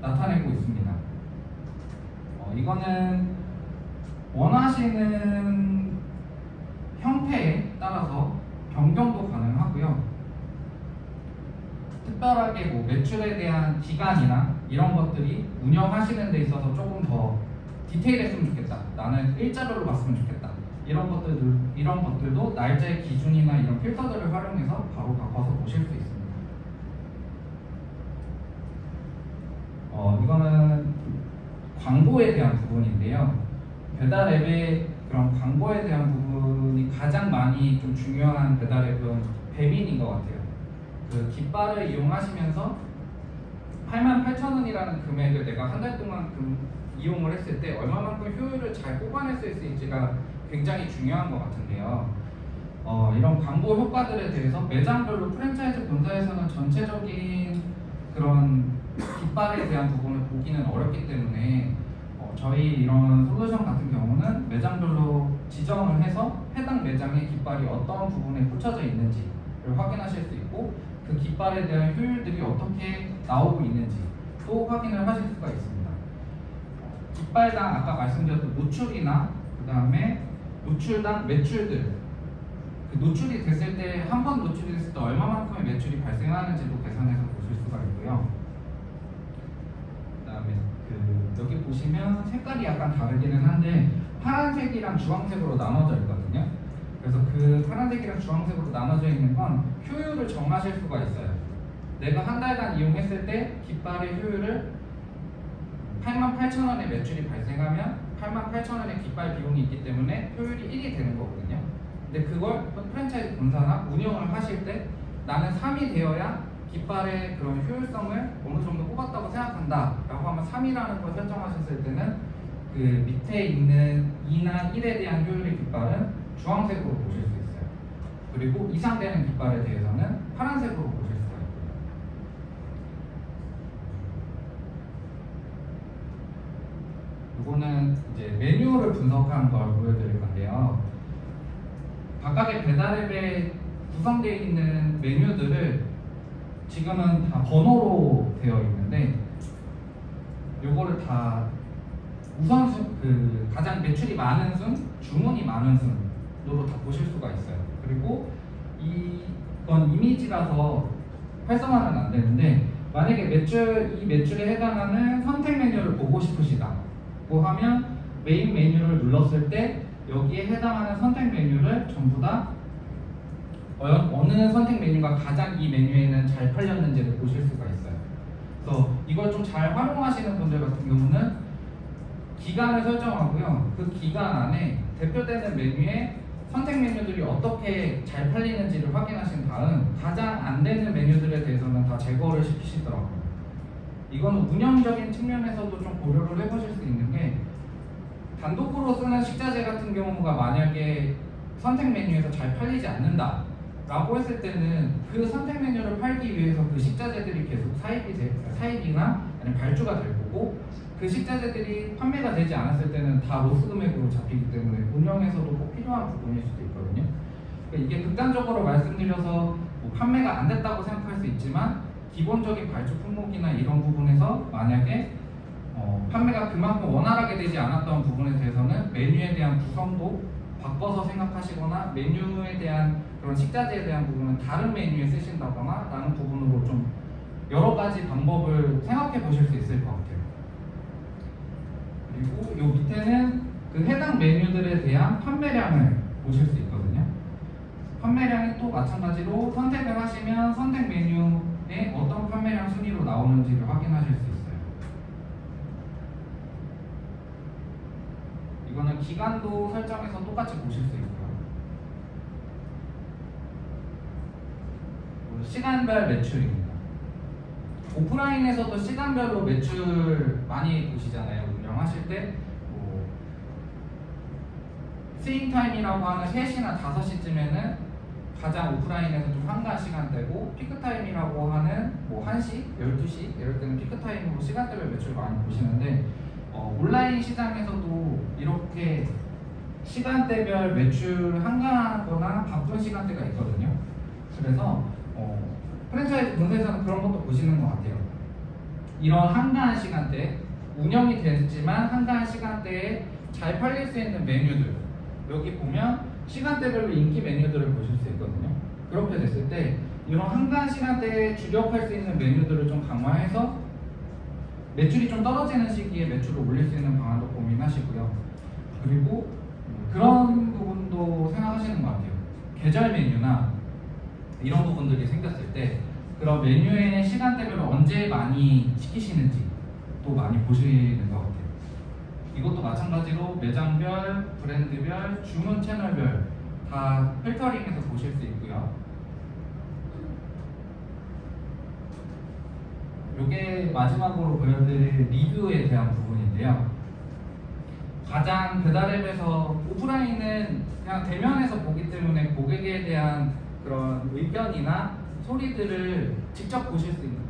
나타내고 있습니다. 이거는 원하시는 형태에 따라서 변경도 가능하고요. 특별하게 뭐 매출에 대한 기간이나 이런 것들이 운영하시는 데 있어서 조금 더 디테일했으면 좋겠다. 나는 일자별로 봤으면 좋겠다. 이런 것들도 날짜의 기준이나 이런 필터들을 활용해서 바로 바꿔서 보실 수 있습니다. 이거는 광고에 대한 부분인데요. 배달 앱에 그런 광고에 대한 부분이 가장 많이 좀 중요한 배달 앱은 배민인 것 같아요. 그 깃발을 이용하시면서 88,000원이라는 금액을 내가 한 달 동안 이용을 했을 때 얼마만큼 효율을 잘 뽑아낼 수 있을지가 굉장히 중요한 것 같은데요. 이런 광고 효과들에 대해서 매장별로 프랜차이즈 본사에서는 전체적인 그런 깃발에 대한 부분을 보기는 어렵기 때문에 저희 이런 솔루션 같은 경우는 매장별로 지정을 해서 해당 매장의 깃발이 어떤 부분에 꽂혀져 있는지를 확인하실 수 있고 그 깃발에 대한 효율들이 어떻게 나오고 있는지 또 확인을 하실 수가 있습니다. 깃발당 아까 말씀드렸던 노출이나 그 다음에 노출당 매출들, 그 노출이 됐을 때 한 번 노출이 됐을 때 얼마만큼의 매출이 발생하는지도 계산해서 보실 수가 있고요. 그 다음에 여기 보시면 색깔이 약간 다르기는 한데 파란색이랑 주황색으로 나눠져 있거든요. 그래서 그 파란색이랑 주황색으로 나눠져 있는 건 효율을 정하실 수가 있어요. 내가 한 달간 이용했을 때 깃발의 효율을 88,000원의 매출이 발생하면 88,000원의 깃발 비용이 있기 때문에 효율이 1이 되는 거거든요. 근데 그걸 프랜차이즈 본사나 운영을 하실 때 나는 3이 되어야 깃발의 그런 효율성을 어느 정도 뽑았다고 생각한다 라고 하면 3이라는 걸 설정하셨을 때는 그 밑에 있는 2나 1에 대한 효율의 깃발은 주황색으로 보실 수 있어요. 그리고 이상 되는 깃발에 대해서는 파란색으로 보실 수가 있고요. 이거는 이제 메뉴를 분석한 걸 보여드릴 건데요. 각각의 배달앱에 구성되어 있는 메뉴들을 지금은 다 번호로 되어 있는데 요거를 다 우선순, 가장 매출이 많은 순, 주문이 많은 순으로 다 보실 수가 있어요. 그리고 이건 이미지라서 활성화는 안 되는데 만약에 이 매출에 해당하는 선택 메뉴를 보고 싶으시다고 하면 메인 메뉴를 눌렀을 때 여기에 해당하는 선택 메뉴를 전부 다 어느 선택 메뉴가 가장 이 메뉴에는 잘 팔렸는지를 보실 수가 있어요. 그래서 이걸 좀 잘 활용하시는 분들 같은 경우는 기간을 설정하고요. 그 기간 안에 대표되는 메뉴에 선택 메뉴들이 어떻게 잘 팔리는지를 확인하신 다음 가장 안 되는 메뉴들에 대해서는 다 제거를 시키시더라고요. 이거는 운영적인 측면에서도 좀 고려를 해보실 수 있는 게 단독으로 쓰는 식자재 같은 경우가 만약에 선택 메뉴에서 잘 팔리지 않는다 라고 했을 때는 그 선택 메뉴를 팔기 위해서 그 식자재들이 계속 사입이나 아니면 발주가 될 거고 그 식자재들이 판매가 되지 않았을 때는 다 로스 금액으로 잡히기 때문에 운영에서도 꼭 필요한 부분일 수도 있거든요. 그러니까 이게 극단적으로 말씀드려서 뭐 판매가 안 됐다고 생각할 수 있지만 기본적인 발주 품목이나 이런 부분에서 만약에 판매가 그만큼 원활하게 되지 않았던 부분에 대해서는 메뉴에 대한 구성도 바꿔서 생각하시거나 메뉴에 대한 그런 식자재에 대한 부분은 다른 메뉴에 쓰신다거나 라는 부분으로 좀 여러 가지 방법을 생각해 보실 수 있을 것 같아요. 그리고 요 밑에는 그 해당 메뉴들에 대한 판매량을 보실 수 있거든요. 판매량이 또 마찬가지로 선택을 하시면 선택 메뉴에 어떤 판매량 순위로 나오는지를 확인하실 수 있어요. 이거는 기간도 설정해서 똑같이 보실 수 있고요. 시간별 매출입니다. 오프라인에서도 시간별로 매출 많이 보시잖아요. 운영하실 때 스윙 타임이라고 하는 3시나 5시쯤에는 가장 오프라인에서 좀 한가한 시간대고 피크 타임이라고 하는 1시, 12시 이럴 때는 피크 타임으로 시간대별 매출을 많이 보시는데 온라인 시장에서도 이렇게 시간대별 매출 한가하거나 바쁜 시간대가 있거든요. 그래서 프랜차이즈 본사에서는 그런 것도 보시는 것 같아요. 이런 한가한 시간대, 운영이 됐지만 한가한 시간대에 잘 팔릴 수 있는 메뉴들 여기 보면 시간대별로 인기 메뉴들을 보실 수 있거든요. 그렇게 됐을 때 이런 한가한 시간대에 주력할 수 있는 메뉴들을 좀 강화해서 매출이 좀 떨어지는 시기에 매출을 올릴 수 있는 방안도 고민하시고요. 그리고 그런 부분도 생각하시는 것 같아요. 계절 메뉴나 이런 부분들이 생겼을 때 그런 메뉴의 시간대별로 언제 많이 시키시는지 또 많이 보시는 것 같아요. 이것도 마찬가지로 매장별, 브랜드별, 주문 채널별 다 필터링해서 보실 수 있고요. 이게 마지막으로 보여드릴 리뷰에 대한 부분인데요. 가장 배달앱에서 오프라인은 그냥 대면에서 보기 때문에 고객에 대한 그런 의견이나 소리들을 직접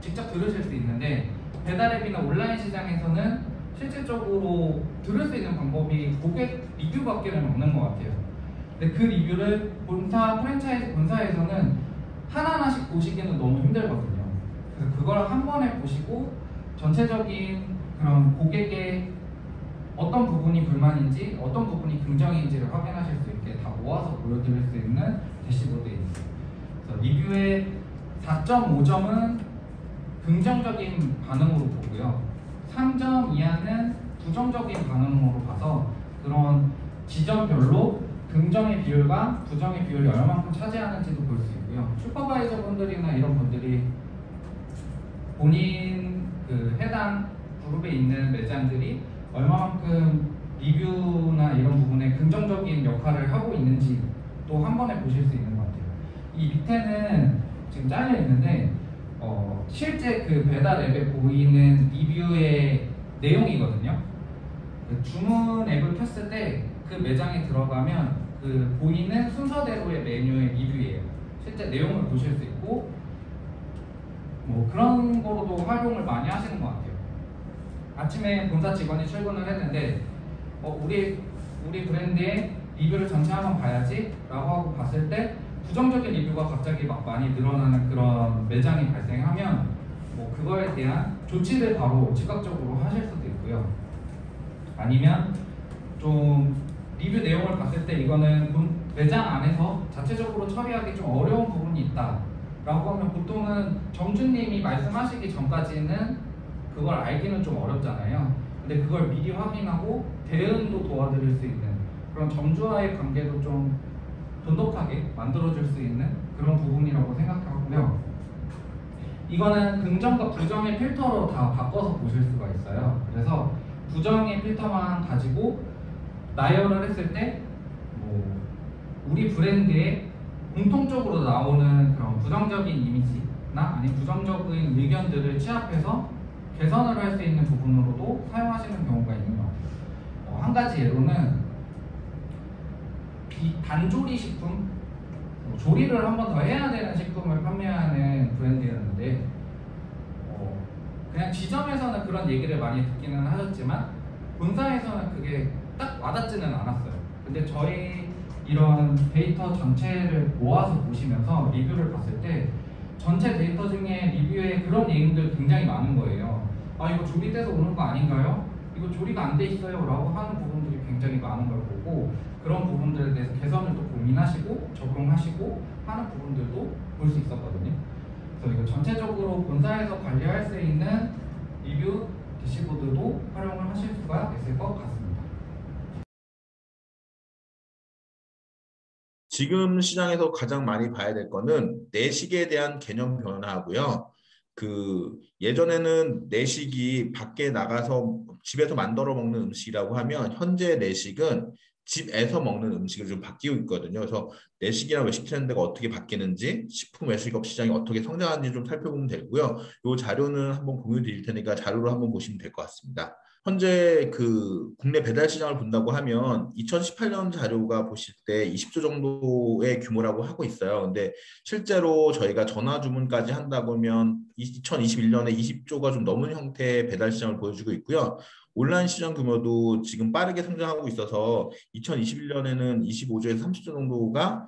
직접 들으실 수 있는데, 배달앱이나 온라인 시장에서는 실질적으로 들을 수 있는 방법이 고객 리뷰밖에는 없는 것 같아요. 근데 그 리뷰를 프랜차이즈 본사에서는 하나하나씩 보시기는 너무 힘들거든요. 그래서 그걸 한 번에 보시고 전체적인 그런 고객의 어떤 부분이 불만인지 어떤 부분이 긍정인지를 확인하실 수 있게 다 모아서 보여드릴 수 있는 대시보드입니다. 그래서 리뷰의 4.5점은 긍정적인 반응으로 보고요, 3점 이하는 부정적인 반응으로 봐서 그런 지점별로 긍정의 비율과 부정의 비율이 얼마만큼 차지하는지도 볼 수 있고요. 슈퍼바이저 분들이나 이런 분들이 본인 그 해당 그룹에 있는 매장들이 얼마만큼 리뷰나 이런 부분에 긍정적인 역할을 하고 있는지 또 한 번에 보실 수 있는 것 같아요. 이 밑에는 지금 잘려 있는데 실제 그 배달 앱에 보이는 리뷰의 내용이거든요. 그 주문 앱을 켰을 때 그 매장에 들어가면 그 보이는 순서대로의 메뉴의 리뷰예요. 실제 내용을 보실 수 있고 뭐 그런 거로도 활용을 많이 하시는 것 같아요. 아침에 본사 직원이 출근을 했는데 우리 브랜드의 리뷰를 전체 한번 봐야지 라고 하고 봤을 때 부정적인 리뷰가 갑자기 막 많이 늘어나는 그런 매장이 발생하면 뭐 그거에 대한 조치를 바로 즉각적으로 하실 수도 있고요. 아니면 좀 리뷰 내용을 봤을 때 이거는 매장 안에서 자체적으로 처리하기 좀 어려운 부분이 있다 라고 하면 보통은 점주님이 말씀하시기 전까지는 그걸 알기는 좀 어렵잖아요. 근데 그걸 미리 확인하고 대응도 도와드릴 수 있는 그런 점주와의 관계도 좀 돈독하게 만들어줄 수 있는 그런 부분이라고 생각하고요. 이거는 긍정과 부정의 필터로 다 바꿔서 보실 수가 있어요. 그래서 부정의 필터만 가지고 나열을 했을 때 뭐 우리 브랜드에 공통적으로 나오는 그런 부정적인 이미지나 아니면 부정적인 의견들을 취합해서 개선을 할 수 있는 부분으로도 사용하시는 경우가 있는 것 같아요. 한 가지 예로는 단조리 식품, 조리를 한 번 더 해야 되는 식품을 판매하는 브랜드였는데 그냥 지점에서는 그런 얘기를 많이 듣기는 하셨지만 본사에서는 그게 딱 와닿지는 않았어요. 근데 저희 이런 데이터 전체를 모아서 보시면서 리뷰를 봤을 때 전체 데이터 중에 리뷰에 그런 내용들 굉장히 많은 거예요. 아, 이거 조리돼서 오는 거 아닌가요? 이거 조리가 안 돼 있어요 라고 하는 부분들이 굉장히 많은 걸 보고 그런 부분들에 대해서 개선을 또 고민하시고 적용하시고 하는 부분들도 볼 수 있었거든요. 그래서 이거 전체적으로 본사에서 관리할 수 있는 리뷰 대시보드도 활용을 하실 수가 있을 것 같습니다. 지금 시장에서 가장 많이 봐야 될 거는 내식에 대한 개념 변화하고요. 예전에는 내식이 밖에 나가서 집에서 만들어 먹는 음식이라고 하면 현재 내식은 집에서 먹는 음식으로 좀 바뀌고 있거든요. 그래서 내식이랑 외식 트렌드가 어떻게 바뀌는지, 식품 외식업 시장이 어떻게 성장하는지 좀 살펴보면 되고요. 이 자료는 한번 공유 드릴 테니까 자료로 한번 보시면 될 것 같습니다. 현재 국내 배달 시장을 본다고 하면 2018년 자료가 보실 때 20조 정도의 규모라고 하고 있어요. 근데 실제로 저희가 전화 주문까지 한다고 하면 2021년에 20조가 좀 넘은 형태의 배달 시장을 보여주고 있고요. 온라인 시장 규모도 지금 빠르게 성장하고 있어서 2021년에는 25조에서 30조 정도가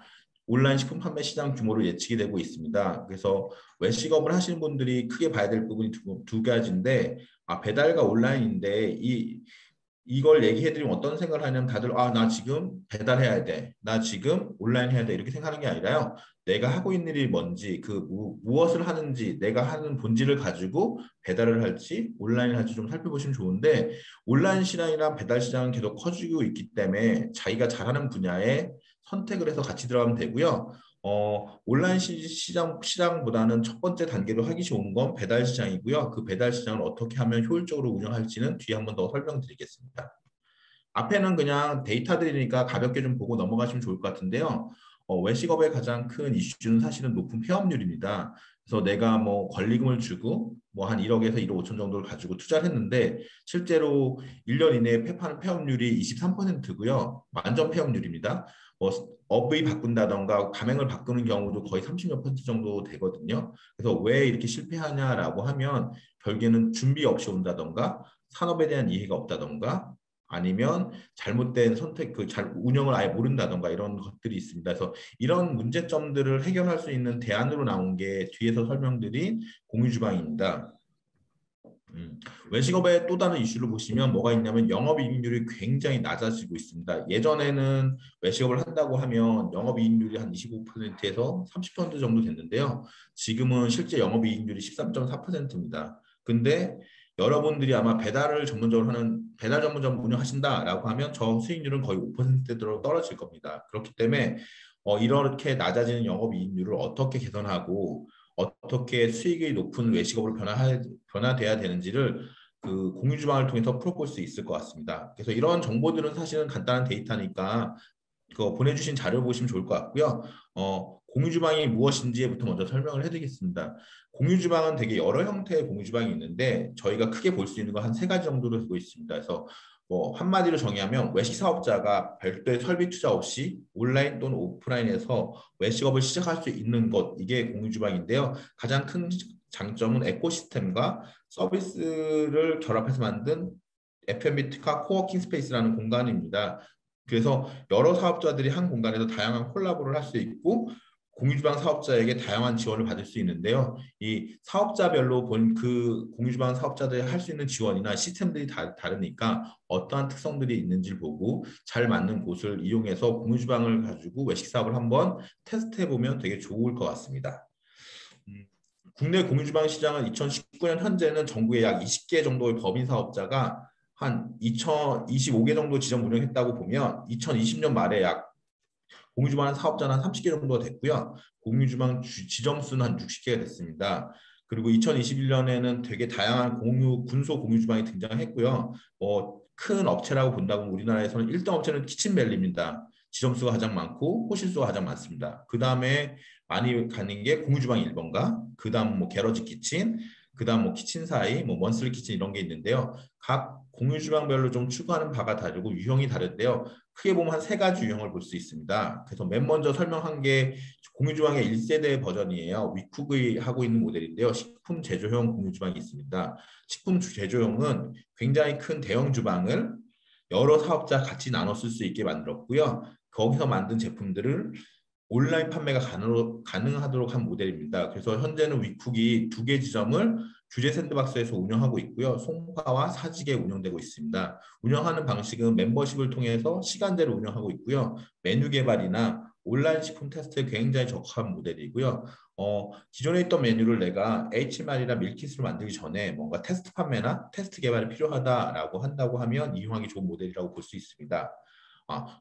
온라인 식품 판매 시장 규모로 예측이 되고 있습니다. 그래서 외식업을 하시는 분들이 크게 봐야 될 부분이 두 가지인데, 배달과 온라인인데 이걸 얘기해드리면 어떤 생각을 하냐면 다들 나 지금 배달해야 돼, 나 지금 온라인 해야 돼 이렇게 생각하는 게 아니라요. 내가 하고 있는 일이 뭔지, 무엇을 하는지, 내가 하는 본질을 가지고 배달을 할지 온라인을 할지 좀 살펴보시면 좋은데, 온라인 시장이랑 배달 시장은 계속 커지고 있기 때문에 자기가 잘하는 분야에 선택을 해서 같이 들어가면 되고요. 온라인 시장보다는 첫 번째 단계로 하기 좋은 건 배달 시장이고요. 그 배달 시장을 어떻게 하면 효율적으로 운영할지는 뒤에 한 번 더 설명드리겠습니다. 앞에는 그냥 데이터들이니까 가볍게 좀 보고 넘어가시면 좋을 것 같은데요. 외식업의 가장 큰 이슈는 사실은 높은 폐업률입니다. 그래서 내가 뭐 권리금을 주고 뭐 한 1억에서 1억 5천 정도를 가지고 투자를 했는데 실제로 1년 이내에 폐업률이 23%고요. 만점 폐업률입니다. 뭐 업의 바꾼다던가 가맹을 바꾸는 경우도 거의 30몇 퍼센트 정도 되거든요. 그래서 왜 이렇게 실패하냐라고 하면 결국에는 준비 없이 온다던가 산업에 대한 이해가 없다던가 아니면 잘못된 선택, 잘 운영을 아예 모른다던가 이런 것들이 있습니다. 그래서 이런 문제점들을 해결할 수 있는 대안으로 나온 게 뒤에서 설명드린 공유주방입니다. 외식업의 또 다른 이슈를 보시면 뭐가 있냐면 영업이익률이 굉장히 낮아지고 있습니다. 예전에는 외식업을 한다고 하면 영업이익률이 한 25%에서 30% 정도 됐는데요. 지금은 실제 영업이익률이 13.4%입니다. 근데 여러분들이 아마 배달을 전문적으로 하는 배달 전문점 운영하신다라고 하면 저 수익률은 거의 5%대로 떨어질 겁니다. 그렇기 때문에 이렇게 낮아지는 영업이익률을 어떻게 개선하고 어떻게 수익이 높은 외식업으로 변화돼야 되는지를 그 공유주방을 통해서 풀어볼 수 있을 것 같습니다. 그래서 이런 정보들은 사실은 간단한 데이터니까 그거 보내주신 자료 보시면 좋을 것 같고요. 공유주방이 무엇인지부터 먼저 설명을 해드리겠습니다. 공유주방은 되게 여러 형태의 공유주방이 있는데 저희가 크게 볼 수 있는 거 한 세 가지 정도로 되고 있습니다. 그래서 뭐 한마디로 정의하면 외식 사업자가 별도의 설비 투자 없이 온라인 또는 오프라인에서 외식업을 시작할 수 있는 것 이게 공유주방인데요. 가장 큰 장점은 에코시스템과 서비스를 결합해서 만든 F&B 특화 코워킹 스페이스라는 공간입니다. 그래서 여러 사업자들이 한 공간에서 다양한 콜라보를 할 수 있고 공유주방 사업자에게 다양한 지원을 받을 수 있는데요. 이 사업자별로 본 그 공유주방 사업자들이 할 수 있는 지원이나 시스템들이 다르니까 어떠한 특성들이 있는지를 보고 잘 맞는 곳을 이용해서 공유주방을 가지고 외식 사업을 한번 테스트해보면 되게 좋을 것 같습니다. 국내 공유주방 시장은 2019년 현재는 전국에 약 20개 정도의 법인 사업자가 한 2025개 정도 지점 운영했다고 보면 2020년 말에 약 공유주방 사업자는 한 30개 정도가 됐고요. 공유주방 지점 수는 한 60개가 됐습니다. 그리고 2021년에는 되게 다양한 군소 공유주방이 등장했고요. 큰 업체라고 본다면 우리나라에서는 1등 업체는 키친밸리입니다. 지점 수가 가장 많고 호실 수가 가장 많습니다. 그 다음에 많이 가는 게 공유주방 1번가, 그 다음 뭐 게러지 키친, 그 다음 뭐 키친사이, 뭐 먼슬리 키친 이런 게 있는데요. 각 공유주방별로 좀 추구하는 바가 다르고 유형이 다른데요. 크게 보면 한 세 가지 유형을 볼 수 있습니다. 그래서 맨 먼저 설명한 게 공유주방의 1세대 버전이에요. 위쿡이 하고 있는 모델인데요. 식품 제조용 공유주방이 있습니다. 식품 제조용은 굉장히 큰 대형 주방을 여러 사업자 같이 나눠 쓸 수 있게 만들었고요. 거기서 만든 제품들을 온라인 판매가 가능하도록 한 모델입니다. 그래서 현재는 위쿡이 2개 지점을 규제 샌드박스에서 운영하고 있고요. 송파와 사직에 운영되고 있습니다. 운영하는 방식은 멤버십을 통해서 시간제로 운영하고 있고요. 메뉴 개발이나 온라인 식품 테스트에 굉장히 적합한 모델이고요. 기존에 있던 메뉴를 내가 HMR이나 밀키트로 만들기 전에 뭔가 테스트 판매나 테스트 개발이 필요하다라고 한다고 하면 이용하기 좋은 모델이라고 볼 수 있습니다.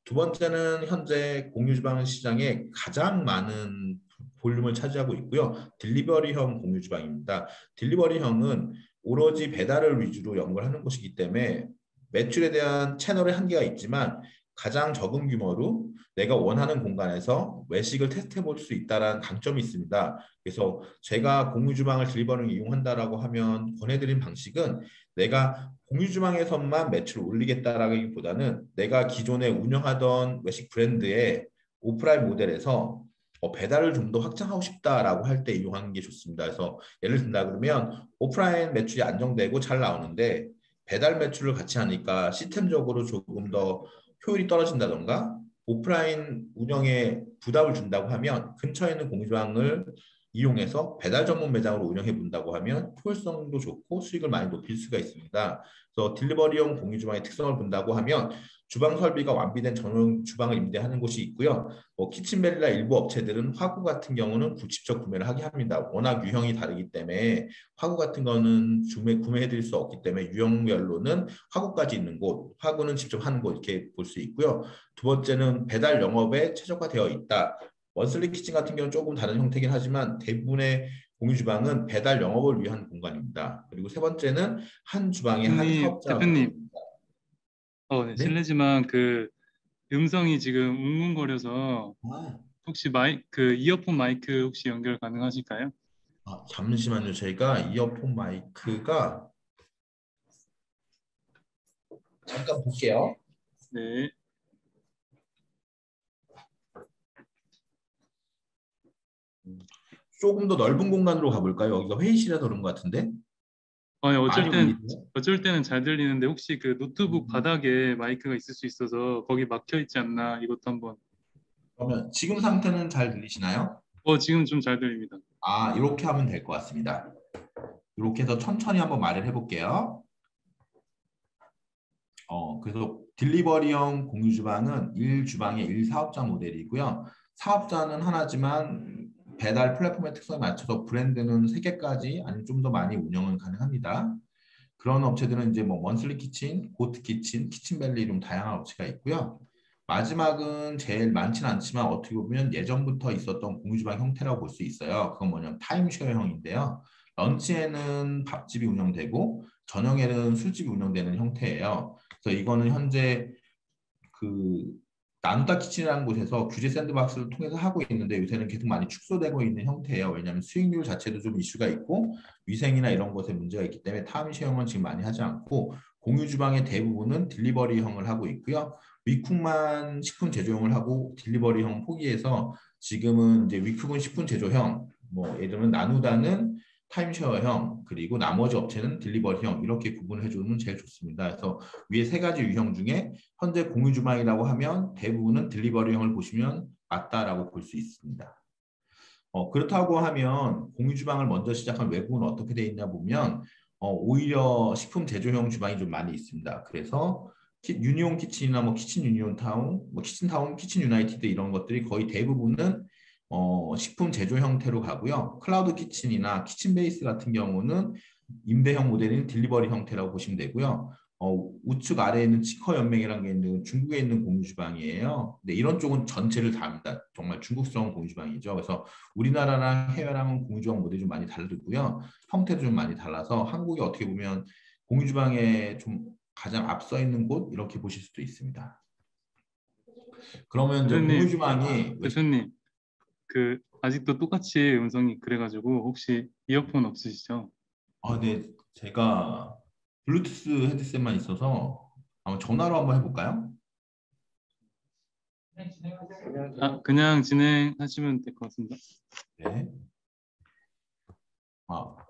두 번째는 현재 공유주방 시장에 가장 많은 볼륨을 차지하고 있고요. 딜리버리형 공유주방입니다. 딜리버리형은 오로지 배달을 위주로 연구를 하는 곳이기 때문에 매출에 대한 채널의 한계가 있지만 가장 적은 규모로 내가 원하는 공간에서 외식을 테스트해 볼 수 있다는 강점이 있습니다. 그래서 제가 공유주방을 딜리버리를 이용한다라고 하면 권해드린 방식은 내가 공유주방에서만 매출을 올리겠다라기보다는 내가 기존에 운영하던 외식 브랜드의 오프라인 모델에서 배달을 좀 더 확장하고 싶다라고 할 때 이용하는 게 좋습니다. 그래서 예를 든다 그러면 오프라인 매출이 안정되고 잘 나오는데 배달 매출을 같이 하니까 시스템적으로 조금 더 효율이 떨어진다던가 오프라인 운영에 부담을 준다고 하면 근처에 있는 공유주방을 이용해서 배달 전문 매장으로 운영해 본다고 하면 효율성도 좋고 수익을 많이 높일 수가 있습니다. 그래서 딜리버리용 공유주방의 특성을 본다고 하면 주방 설비가 완비된 전용 주방을 임대하는 곳이 있고요. 키친벨리나 일부 업체들은 화구 같은 경우는 직접 구매를 하게 합니다. 워낙 유형이 다르기 때문에 화구 같은 거는 구매해 드릴 수 없기 때문에 유형별로는 화구까지 있는 곳, 화구는 직접 하는 곳 이렇게 볼 수 있고요. 두 번째는 배달 영업에 최적화되어 있다. 원슬리 키친 같은 경우는 조금 다른 형태긴 하지만 대부분의 공유주방은 배달 영업을 위한 공간입니다. 그리고 세 번째는 한 주방에 한 대표님, 사업자 대표님, 네, 네? 실례지만 그 음성이 지금 웅웅거려서 아, 혹시 그 이어폰 마이크 혹시 연결 가능하실까요? 잠시만요. 제가 이어폰 마이크가 잠깐 볼게요. 네. 조금 더 넓은 공간으로 가볼까요? 여기가 회의실에서 그런 것 같은데 네, 많이 들리세요? 어쩔 때는 잘 들리는데 혹시 그 노트북 음, 바닥에 마이크가 있을 수 있어서 거기 막혀 있지 않나 이것도 한번. 그러면 지금 상태는 잘 들리시나요? 지금 좀 잘 들립니다. 이렇게 하면 될 것 같습니다. 이렇게 해서 천천히 한번 말을 해볼게요. 그래서 딜리버리형 공유주방은 1주방의 1사업자 모델이고요. 사업자는 하나지만 배달 플랫폼의 특성에 맞춰서 브랜드는 3개까지 아니면 좀 더 많이 운영은 가능합니다. 그런 업체들은 이제 뭐 먼슬리 키친, 고트 키친, 키친밸리 좀 다양한 업체가 있고요. 마지막은 제일 많지는 않지만 어떻게 보면 예전부터 있었던 공유주방 형태라고 볼 수 있어요. 그건 뭐냐면 타임쉐어형인데요. 런치에는 밥집이 운영되고 저녁에는 술집이 운영되는 형태예요. 그래서 이거는 현재 그 나누다 키친이라는 곳에서 규제 샌드박스를 통해서 하고 있는데 요새는 계속 많이 축소되고 있는 형태예요. 왜냐하면 수익률 자체도 좀 이슈가 있고 위생이나 이런 것에 문제가 있기 때문에 타임쉐어형은 지금 많이 하지 않고 공유 주방의 대부분은 딜리버리형을 하고 있고요. 위쿡만 식품 제조형을 하고 딜리버리형 포기해서 지금은 이제 위쿡은 식품 제조형, 뭐 예를 들면 나누다는 타임쉐어형 그리고 나머지 업체는 딜리버리형 이렇게 구분을 해주면 제일 좋습니다. 그래서 위에 3가지 유형 중에 현재 공유 주방이라고 하면 대부분은 딜리버리형을 보시면 맞다라고 볼 수 있습니다. 그렇다고 하면 공유 주방을 먼저 시작한 외국은 어떻게 돼 있냐 보면 오히려 식품 제조형 주방이 좀 많이 있습니다. 그래서 유니온 키친이나 뭐 키친 유니온 타운, 뭐 키친 타운, 키친 유나이티드 이런 것들이 거의 대부분은 식품 제조 형태로 가고요. 클라우드 키친이나 키친 베이스 같은 경우는 임대형 모델인 딜리버리 형태라고 보시면 되고요. 우측 아래에 있는 치커 연맹이라는 게 있는 중국에 있는 공유 주방이에요. 근데 이런 쪽은 전체를 다 합니다. 정말 중국스러운 공유 주방이죠. 그래서 우리나라랑 해외랑은 공유 주방 모델이 좀 많이 다르고요. 형태도 좀 많이 달라서 한국이 어떻게 보면 공유 주방에 좀 가장 앞서 있는 곳 이렇게 보실 수도 있습니다. 그러면 이제 공유 주방이 대표님, 그 아직도 똑같이 음성이 그래가지고 혹시 이어폰 없으시죠? 네, 제가 블루투스 헤드셋만 있어서 한번 전화로 한번 해볼까요? 그냥 진행하시면 될 것 같습니다. 네.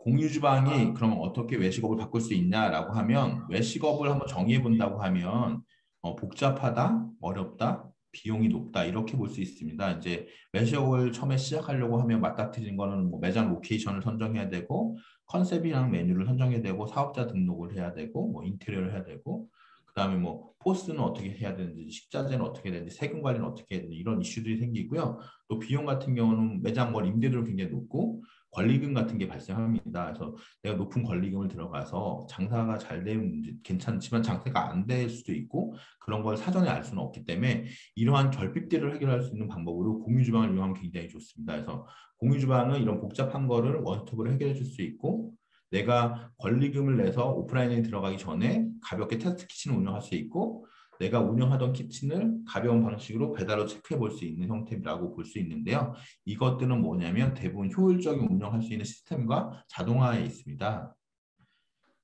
공유 주방이 그러면 어떻게 외식업을 바꿀 수 있냐라고 하면 외식업을 한번 정의해 본다고 하면 복잡하다, 어렵다, 비용이 높다 이렇게 볼 수 있습니다. 이제 외식업을 처음에 시작하려고 하면 맞닥뜨리는 거는 뭐 매장 로케이션을 선정해야 되고 컨셉이랑 메뉴를 선정해야 되고 사업자 등록을 해야 되고 뭐 인테리어를 해야 되고 그다음에 뭐 포스는 어떻게 해야 되는지 식자재는 어떻게 해야 되는지 세금 관리는 어떻게 해야 되는지 이런 이슈들이 생기고요. 또 비용 같은 경우는 매장 월 임대료는 굉장히 높고 권리금 같은 게 발생합니다. 그래서 내가 높은 권리금을 들어가서 장사가 잘 되면 괜찮지만 장사가 안 될 수도 있고 그런 걸 사전에 알 수는 없기 때문에 이러한 결핍들을 해결할 수 있는 방법으로 공유 주방을 이용하면 굉장히 좋습니다. 그래서 공유 주방은 이런 복잡한 거를 원스톱으로 해결해 줄 수 있고 내가 권리금을 내서 오프라인에 들어가기 전에 가볍게 테스트 키친을 운영할 수 있고 내가 운영하던 키친을 가벼운 방식으로 배달로 체크해 볼 수 있는 형태라고 볼 수 있는데요. 이것들은 뭐냐면 대부분 효율적인 운영할 수 있는 시스템과 자동화에 있습니다.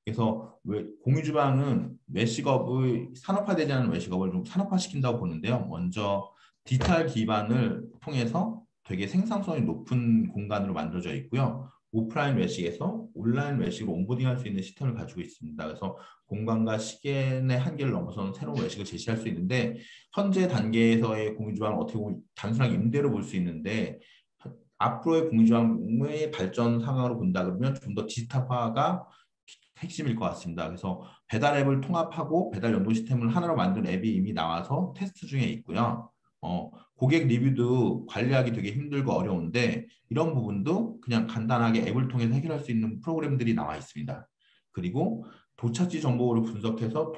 그래서 공유 주방은 외식업의 산업화되지 않은 외식업을 좀 산업화시킨다고 보는데요. 먼저 디지털 기반을 통해서 되게 생산성이 높은 공간으로 만들어져 있고요. 오프라인 외식에서 온라인 외식으로 온보딩할 수 있는 시스템을 가지고 있습니다. 그래서 공간과 시간의 한계를 넘어서는 새로운 외식을 제시할 수 있는데 현재 단계에서의 공유 주방은 어떻게 보면 단순하게 임대로 볼 수 있는데 앞으로의 공유 주방의 발전 상황으로 본다 그러면 좀 더 디지털화가 핵심일 것 같습니다. 그래서 배달 앱을 통합하고 배달 연동 시스템을 하나로 만든 앱이 이미 나와서 테스트 중에 있고요. 고객 리뷰도 관리하기 되게 힘들고 어려운데 이런 부분도 그냥 간단하게 앱을 통해서 해결할 수 있는 프로그램들이 나와 있습니다. 그리고 도착지 정보를 분석해서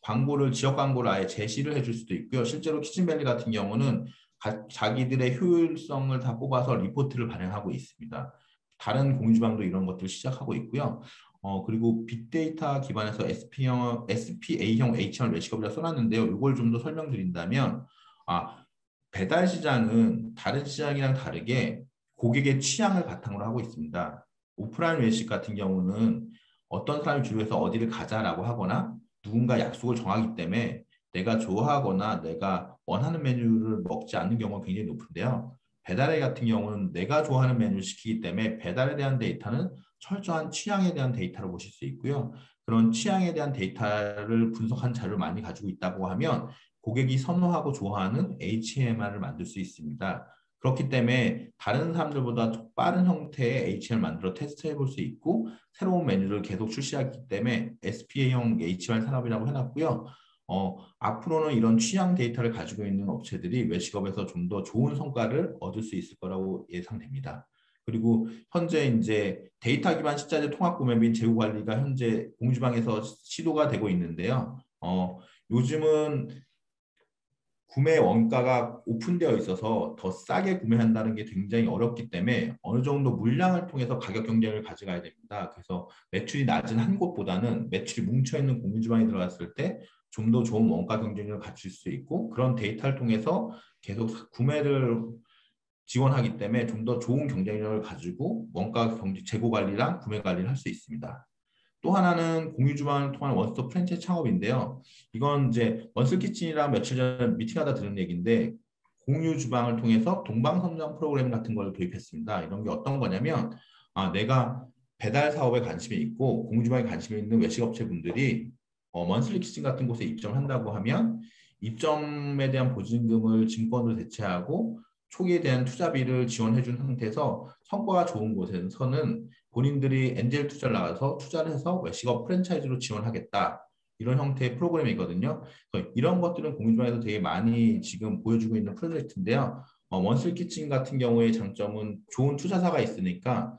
광고를 지역 광고를 아예 제시를 해줄 수도 있고요. 실제로 키친밸리 같은 경우는 자기들의 효율성을 다 뽑아서 리포트를 발행하고 있습니다. 다른 공유주방도 이런 것들을 시작하고 있고요. 그리고 빅데이터 기반에서 SPA형 HMR 매시업이라 써놨는데요. 이걸 좀 더 설명드린다면, 배달 시장은 다른 시장이랑 다르게 고객의 취향을 바탕으로 하고 있습니다. 오프라인 외식 같은 경우는 어떤 사람이 주류해서 어디를 가자라고 하거나 누군가 약속을 정하기 때문에 내가 좋아하거나 내가 원하는 메뉴를 먹지 않는 경우가 굉장히 높은데요. 배달의 같은 경우는 내가 좋아하는 메뉴를 시키기 때문에 배달에 대한 데이터는 철저한 취향에 대한 데이터로 보실 수 있고요. 그런 취향에 대한 데이터를 분석한 자료를 많이 가지고 있다고 하면 고객이 선호하고 좋아하는 HMR을 만들 수 있습니다. 그렇기 때문에 다른 사람들보다 더 빠른 형태의 HMR 만들어 테스트해 볼 수 있고 새로운 메뉴를 계속 출시하기 때문에 SPA형 HMR 산업이라고 해놨고요. 앞으로는 이런 취향 데이터를 가지고 있는 업체들이 외식업에서 좀 더 좋은 성과를 얻을 수 있을 거라고 예상됩니다. 그리고 현재 이제 데이터 기반 식자재 통합 구매 및 재고 관리가 현재 공유주방에서 시도가 되고 있는데요. 요즘은 구매 원가가 오픈되어 있어서 더 싸게 구매한다는 게 굉장히 어렵기 때문에 어느 정도 물량을 통해서 가격 경쟁을 가져가야 됩니다. 그래서 매출이 낮은 한 곳보다는 매출이 뭉쳐있는 공유주방에 들어갔을 때 좀 더 좋은 원가 경쟁력을 갖출 수 있고 그런 데이터를 통해서 계속 구매를 지원하기 때문에 좀 더 좋은 경쟁력을 가지고 원가 경쟁 재고 관리랑 구매 관리를 할 수 있습니다. 또 하나는 공유 주방을 통한 원스톱 프랜차이즈 창업인데요. 이건 이제 원스 키친이랑 며칠 전에 미팅하다 들은 얘기인데 공유 주방을 통해서 동방성장 프로그램 같은 걸 도입했습니다. 이런 게 어떤 거냐면 내가 배달 사업에 관심이 있고 공유 주방에 관심이 있는 외식업체 분들이 원슬리 키친 같은 곳에 입점을 한다고 하면 입점에 대한 보증금을 증권으로 대체하고 초기에 대한 투자비를 지원해 준 상태에서 성과가 좋은 곳에서는 본인들이 엔젤 투자를 나가서 투자를 해서 외식업 프랜차이즈로 지원하겠다. 이런 형태의 프로그램이거든요. 그래서 이런 것들은 공유주방에서 되게 많이 지금 보여주고 있는 프로젝트인데요. 원슬 키친 같은 경우의 장점은 좋은 투자사가 있으니까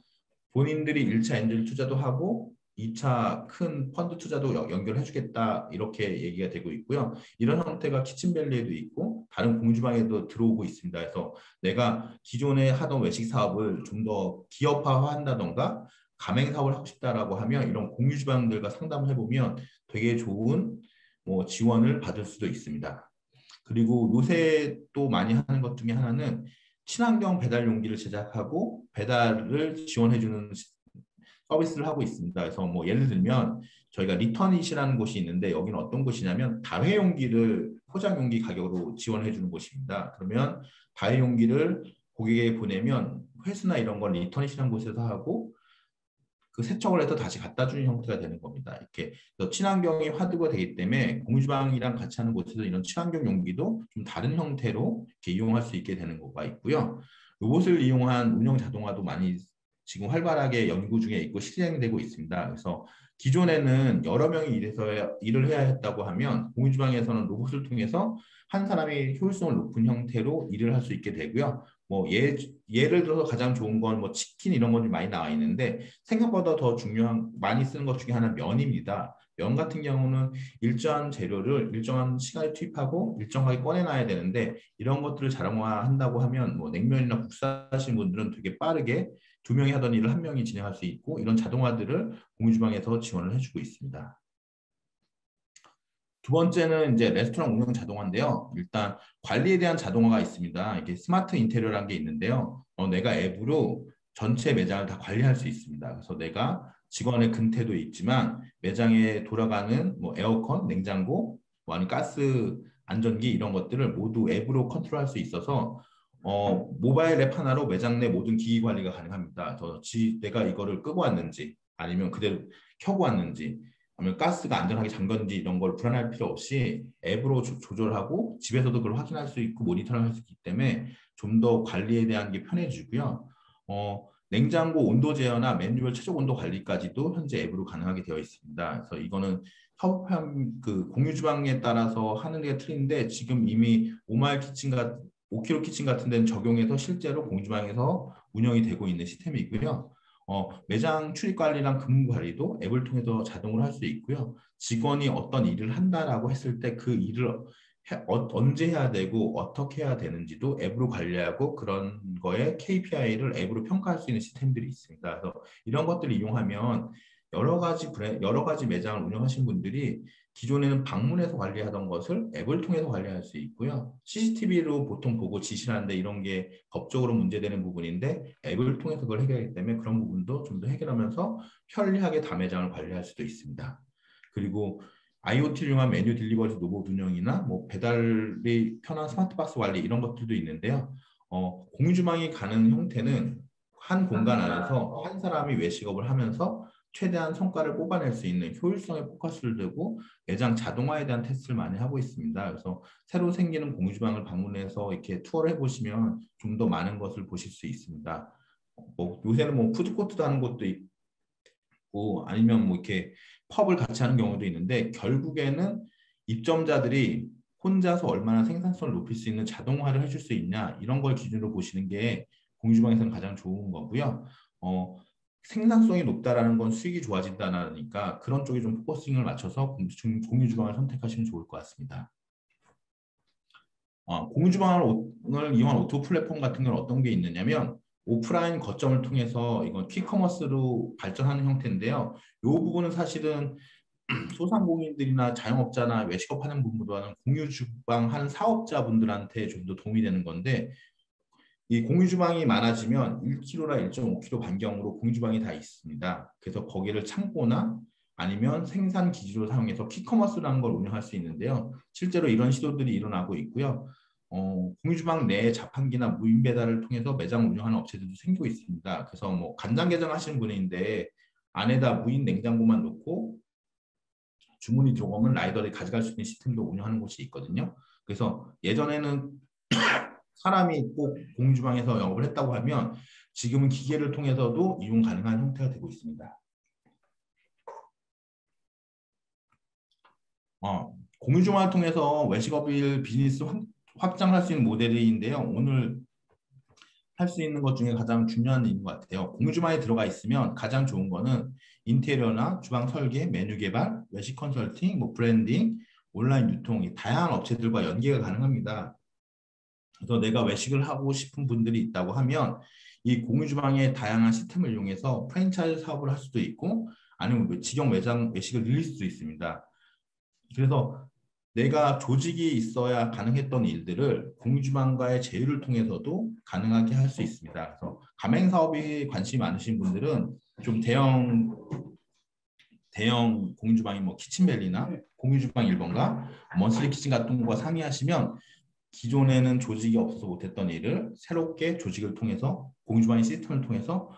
본인들이 1차 엔젤 투자도 하고 2차 큰 펀드 투자도 연결해 주겠다 이렇게 얘기가 되고 있고요. 이런 형태가 키친밸리에도 있고 다른 공주방에도 들어오고 있습니다. 그래서 내가 기존에 하던 외식 사업을 좀 더 기업화한다던가 가맹 사업을 하고 싶다라고 하면 이런 공유주방들과 상담을 해보면 되게 좋은 지원을 받을 수도 있습니다. 그리고 요새 또 많이 하는 것 중에 하나는 친환경 배달 용기를 제작하고 배달을 지원해주는 서비스를 하고 있습니다. 그래서 예를 들면 저희가 리터닛이라는 곳이 있는데 여기는 어떤 곳이냐면 다회용기를 포장용기 가격으로 지원해 주는 곳입니다. 그러면 다회용기를 고객에게 보내면 회수나 이런 건 리터닛이라는 곳에서 하고 그 세척을 해서 다시 갖다 주는 형태가 되는 겁니다. 이렇게 친환경이 화두가 되기 때문에 공주방이랑 같이 하는 곳에서 이런 친환경 용기도 좀 다른 형태로 이렇게 이용할 수 있게 되는 거가 있고요. 로봇을 이용한 운영 자동화도 많이 지금 활발하게 연구 중에 있고 실행되고 있습니다. 그래서 기존에는 여러 명이 일을 해야 했다고 하면 공유주방에서는 로봇을 통해서 한 사람이 효율성을 높은 형태로 일을 할 수 있게 되고요. 예를 들어서 가장 좋은 건 치킨 이런 것들이 많이 나와 있는데 생각보다 더 중요한 많이 쓰는 것 중에 하나는 면입니다. 면 같은 경우는 일정한 재료를 일정한 시간에 투입하고 일정하게 꺼내놔야 되는데 이런 것들을 자동화한다고 하면 냉면이나 국수 하시는 분들은 되게 빠르게 2명이 하던 일을 1명이 진행할 수 있고 이런 자동화들을 공유주방에서 지원을 해주고 있습니다. 두 번째는 이제 레스토랑 운영 자동화인데요. 일단 관리에 대한 자동화가 있습니다. 이게 스마트 인테리어라는 게 있는데요. 내가 앱으로 전체 매장을 다 관리할 수 있습니다. 그래서 내가 직원의 근태도 있지만 매장에 돌아가는 에어컨, 냉장고, 아니면 가스 안전기 이런 것들을 모두 앱으로 컨트롤할 수 있어서 모바일 앱 하나로 매장 내 모든 기기 관리가 가능합니다. 내가 이거를 끄고 왔는지 아니면 그대로 켜고 왔는지 아니면 가스가 안전하게 잠겼는지 이런 걸 불안할 필요 없이 앱으로 조절하고 집에서도 그걸 확인할 수 있고 모니터링할 수 있기 때문에 좀 더 관리에 대한 게 편해지고요. 냉장고 온도 제어나 메뉴별 최적 온도 관리까지도 현재 앱으로 가능하게 되어 있습니다. 그래서 이거는 협업한 그 공유 주방에 따라서 하는 게 틀린데 지금 이미 오마이 키친과 5kg 키친 같은 데는 적용해서 실제로 공주방에서 운영이 되고 있는 시스템이고요. 매장 출입 관리랑 근무 관리도 앱을 통해서 자동으로 할 수 있고요. 직원이 어떤 일을 한다라고 했을 때 그 일을 언제 해야 되고 어떻게 해야 되는지도 앱으로 관리하고 그런 거에 KPI를 앱으로 평가할 수 있는 시스템들이 있습니다. 그래서 이런 것들을 이용하면 여러 가지 매장을 운영하신 분들이 기존에는 방문해서 관리하던 것을 앱을 통해서 관리할 수 있고요. CCTV로 보통 보고 지시를 하는데 이런 게 법적으로 문제되는 부분인데 앱을 통해서 그걸 해결하기 때문에 그런 부분도 좀 더 해결하면서 편리하게 다매장을 관리할 수도 있습니다. 그리고 IoT를 이용한 메뉴 딜리버리 로봇 운영이나 뭐 배달이 편한 스마트박스 관리 이런 것들도 있는데요. 공유주방이 가는 형태는 한 공간 안에서 한 사람이 외식업을 하면서 최대한 성과를 뽑아낼 수 있는 효율성에 포커스를 두고 매장 자동화에 대한 테스트를 많이 하고 있습니다. 그래서 새로 생기는 공유주방을 방문해서 이렇게 투어를 해보시면 좀 더 많은 것을 보실 수 있습니다. 요새는 뭐 푸드코트도 하는 곳도 있고 아니면 뭐 이렇게 펍을 같이 하는 경우도 있는데 결국에는 입점자들이 혼자서 얼마나 생산성을 높일 수 있는 자동화를 해줄 수 있냐 이런 걸 기준으로 보시는 게 공유주방에서는 가장 좋은 거고요. 생산성이 높다라는 건 수익이 좋아진다니까 그런 쪽에 좀 포커싱을 맞춰서 공유주방을 선택하시면 좋을 것 같습니다. 공유주방을 이용한 오토 플랫폼 같은 건 어떤 게 있느냐면 오프라인 거점을 통해서 이건 퀵커머스로 발전하는 형태인데요. 이 부분은 사실은 소상공인들이나 자영업자나 외식업 하는 분보다는 공유주방 하는 사업자분들한테 좀 더 도움이 되는 건데 이 공유주방이 많아지면 1kg나 1.5kg 반경으로 공유주방이 다 있습니다. 그래서 거기를 창고나 아니면 생산 기지로 사용해서 퀵커머스라는 걸 운영할 수 있는데요. 실제로 이런 시도들이 일어나고 있고요. 공유주방 내 자판기나 무인 배달을 통해서 매장을 운영하는 업체들도 생기고 있습니다. 그래서 뭐 간장게장 하시는 분인데 안에다 무인 냉장고만 놓고 주문이 들어오면 라이더를 가져갈 수 있는 시스템도 운영하는 곳이 있거든요. 그래서 예전에는 사람이 꼭 공유주방에서 영업을 했다고 하면 지금은 기계를 통해서도 이용 가능한 형태가 되고 있습니다. 공유주방을 통해서 외식업일 비즈니스 확장할 수 있는 모델인데요. 오늘 할 수 있는 것 중에 가장 중요한 일인 것 같아요. 공유주방에 들어가 있으면 가장 좋은 거는 인테리어나 주방 설계, 메뉴 개발, 외식 컨설팅, 뭐 브랜딩, 온라인 유통, 다양한 업체들과 연계가 가능합니다. 그래서 내가 외식을 하고 싶은 분들이 있다고 하면 이 공유주방의 다양한 시스템을 이용해서 프랜차이즈 사업을 할 수도 있고 아니면 직영 매장 외식을 늘릴 수도 있습니다. 그래서 내가 조직이 있어야 가능했던 일들을 공유주방과의 제휴를 통해서도 가능하게 할 수 있습니다. 그래서 가맹사업에 관심이 많으신 분들은 좀 대형 공유주방인 뭐 키친밸리나 공유주방 1번가 먼슬리 키친 같은 거와 상의하시면 기존에는 조직이 없어서 못했던 일을 새롭게 조직을 통해서 공유주방의 시스템을 통해서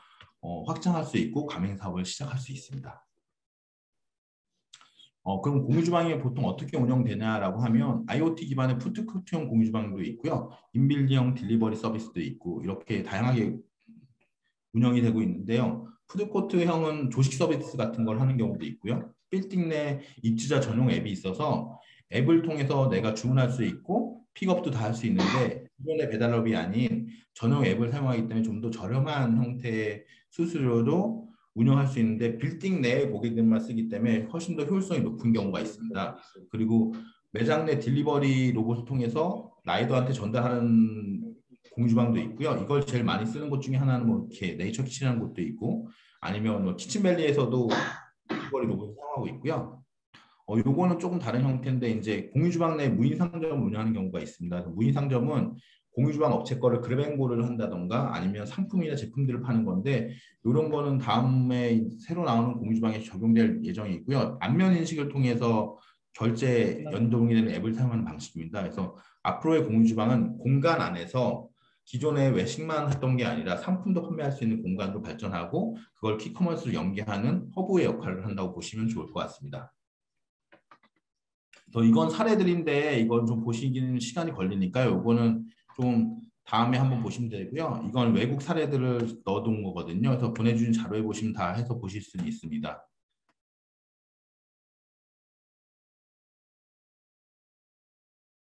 확장할 수 있고 가맹사업을 시작할 수 있습니다. 그럼 공유주방이 보통 어떻게 운영되냐라고 하면 IoT 기반의 푸드코트형 공유주방도 있고요. 인빌드형 딜리버리 서비스도 있고 이렇게 다양하게 운영이 되고 있는데요. 푸드코트형은 조식 서비스 같은 걸 하는 경우도 있고요. 빌딩 내 입주자 전용 앱이 있어서 앱을 통해서 내가 주문할 수 있고 픽업도 다 할 수 있는데 기존의 배달업이 아닌 전용 앱을 사용하기 때문에 좀 더 저렴한 형태의 수수료로 운영할 수 있는데 빌딩 내 고객들만 쓰기 때문에 훨씬 더 효율성이 높은 경우가 있습니다. 그리고 매장 내 딜리버리 로봇을 통해서 라이더한테 전달하는 공유주방도 있고요. 이걸 제일 많이 쓰는 곳 중에 하나는 뭐 이렇게 네이처 키친이라는 곳도 있고 아니면 뭐 키친밸리에서도 딜리버리 로봇을 사용하고 있고요. 요거는 조금 다른 형태인데 이제 공유주방 내 무인 상점을 운영하는 경우가 있습니다. 무인 상점은 공유주방 업체 거를 그랩앤고를 한다던가 아니면 상품이나 제품들을 파는 건데 이런 거는 다음에 새로 나오는 공유주방에 적용될 예정이 있고요. 안면 인식을 통해서 결제 연동이 되는 앱을 사용하는 방식입니다. 그래서 앞으로의 공유주방은 공간 안에서 기존에 외식만 했던 게 아니라 상품도 판매할 수 있는 공간으로 발전하고 그걸 퀵커머스로 연계하는 허브의 역할을 한다고 보시면 좋을 것 같습니다. 이건 사례들인데 이건 좀 보시기는 시간이 걸리니까요. 이거는 좀 다음에 한번 보시면 되고요. 이건 외국 사례들을 넣어둔 거거든요. 그래서 보내주신 자료에 보시면 다 해서 보실 수 있습니다.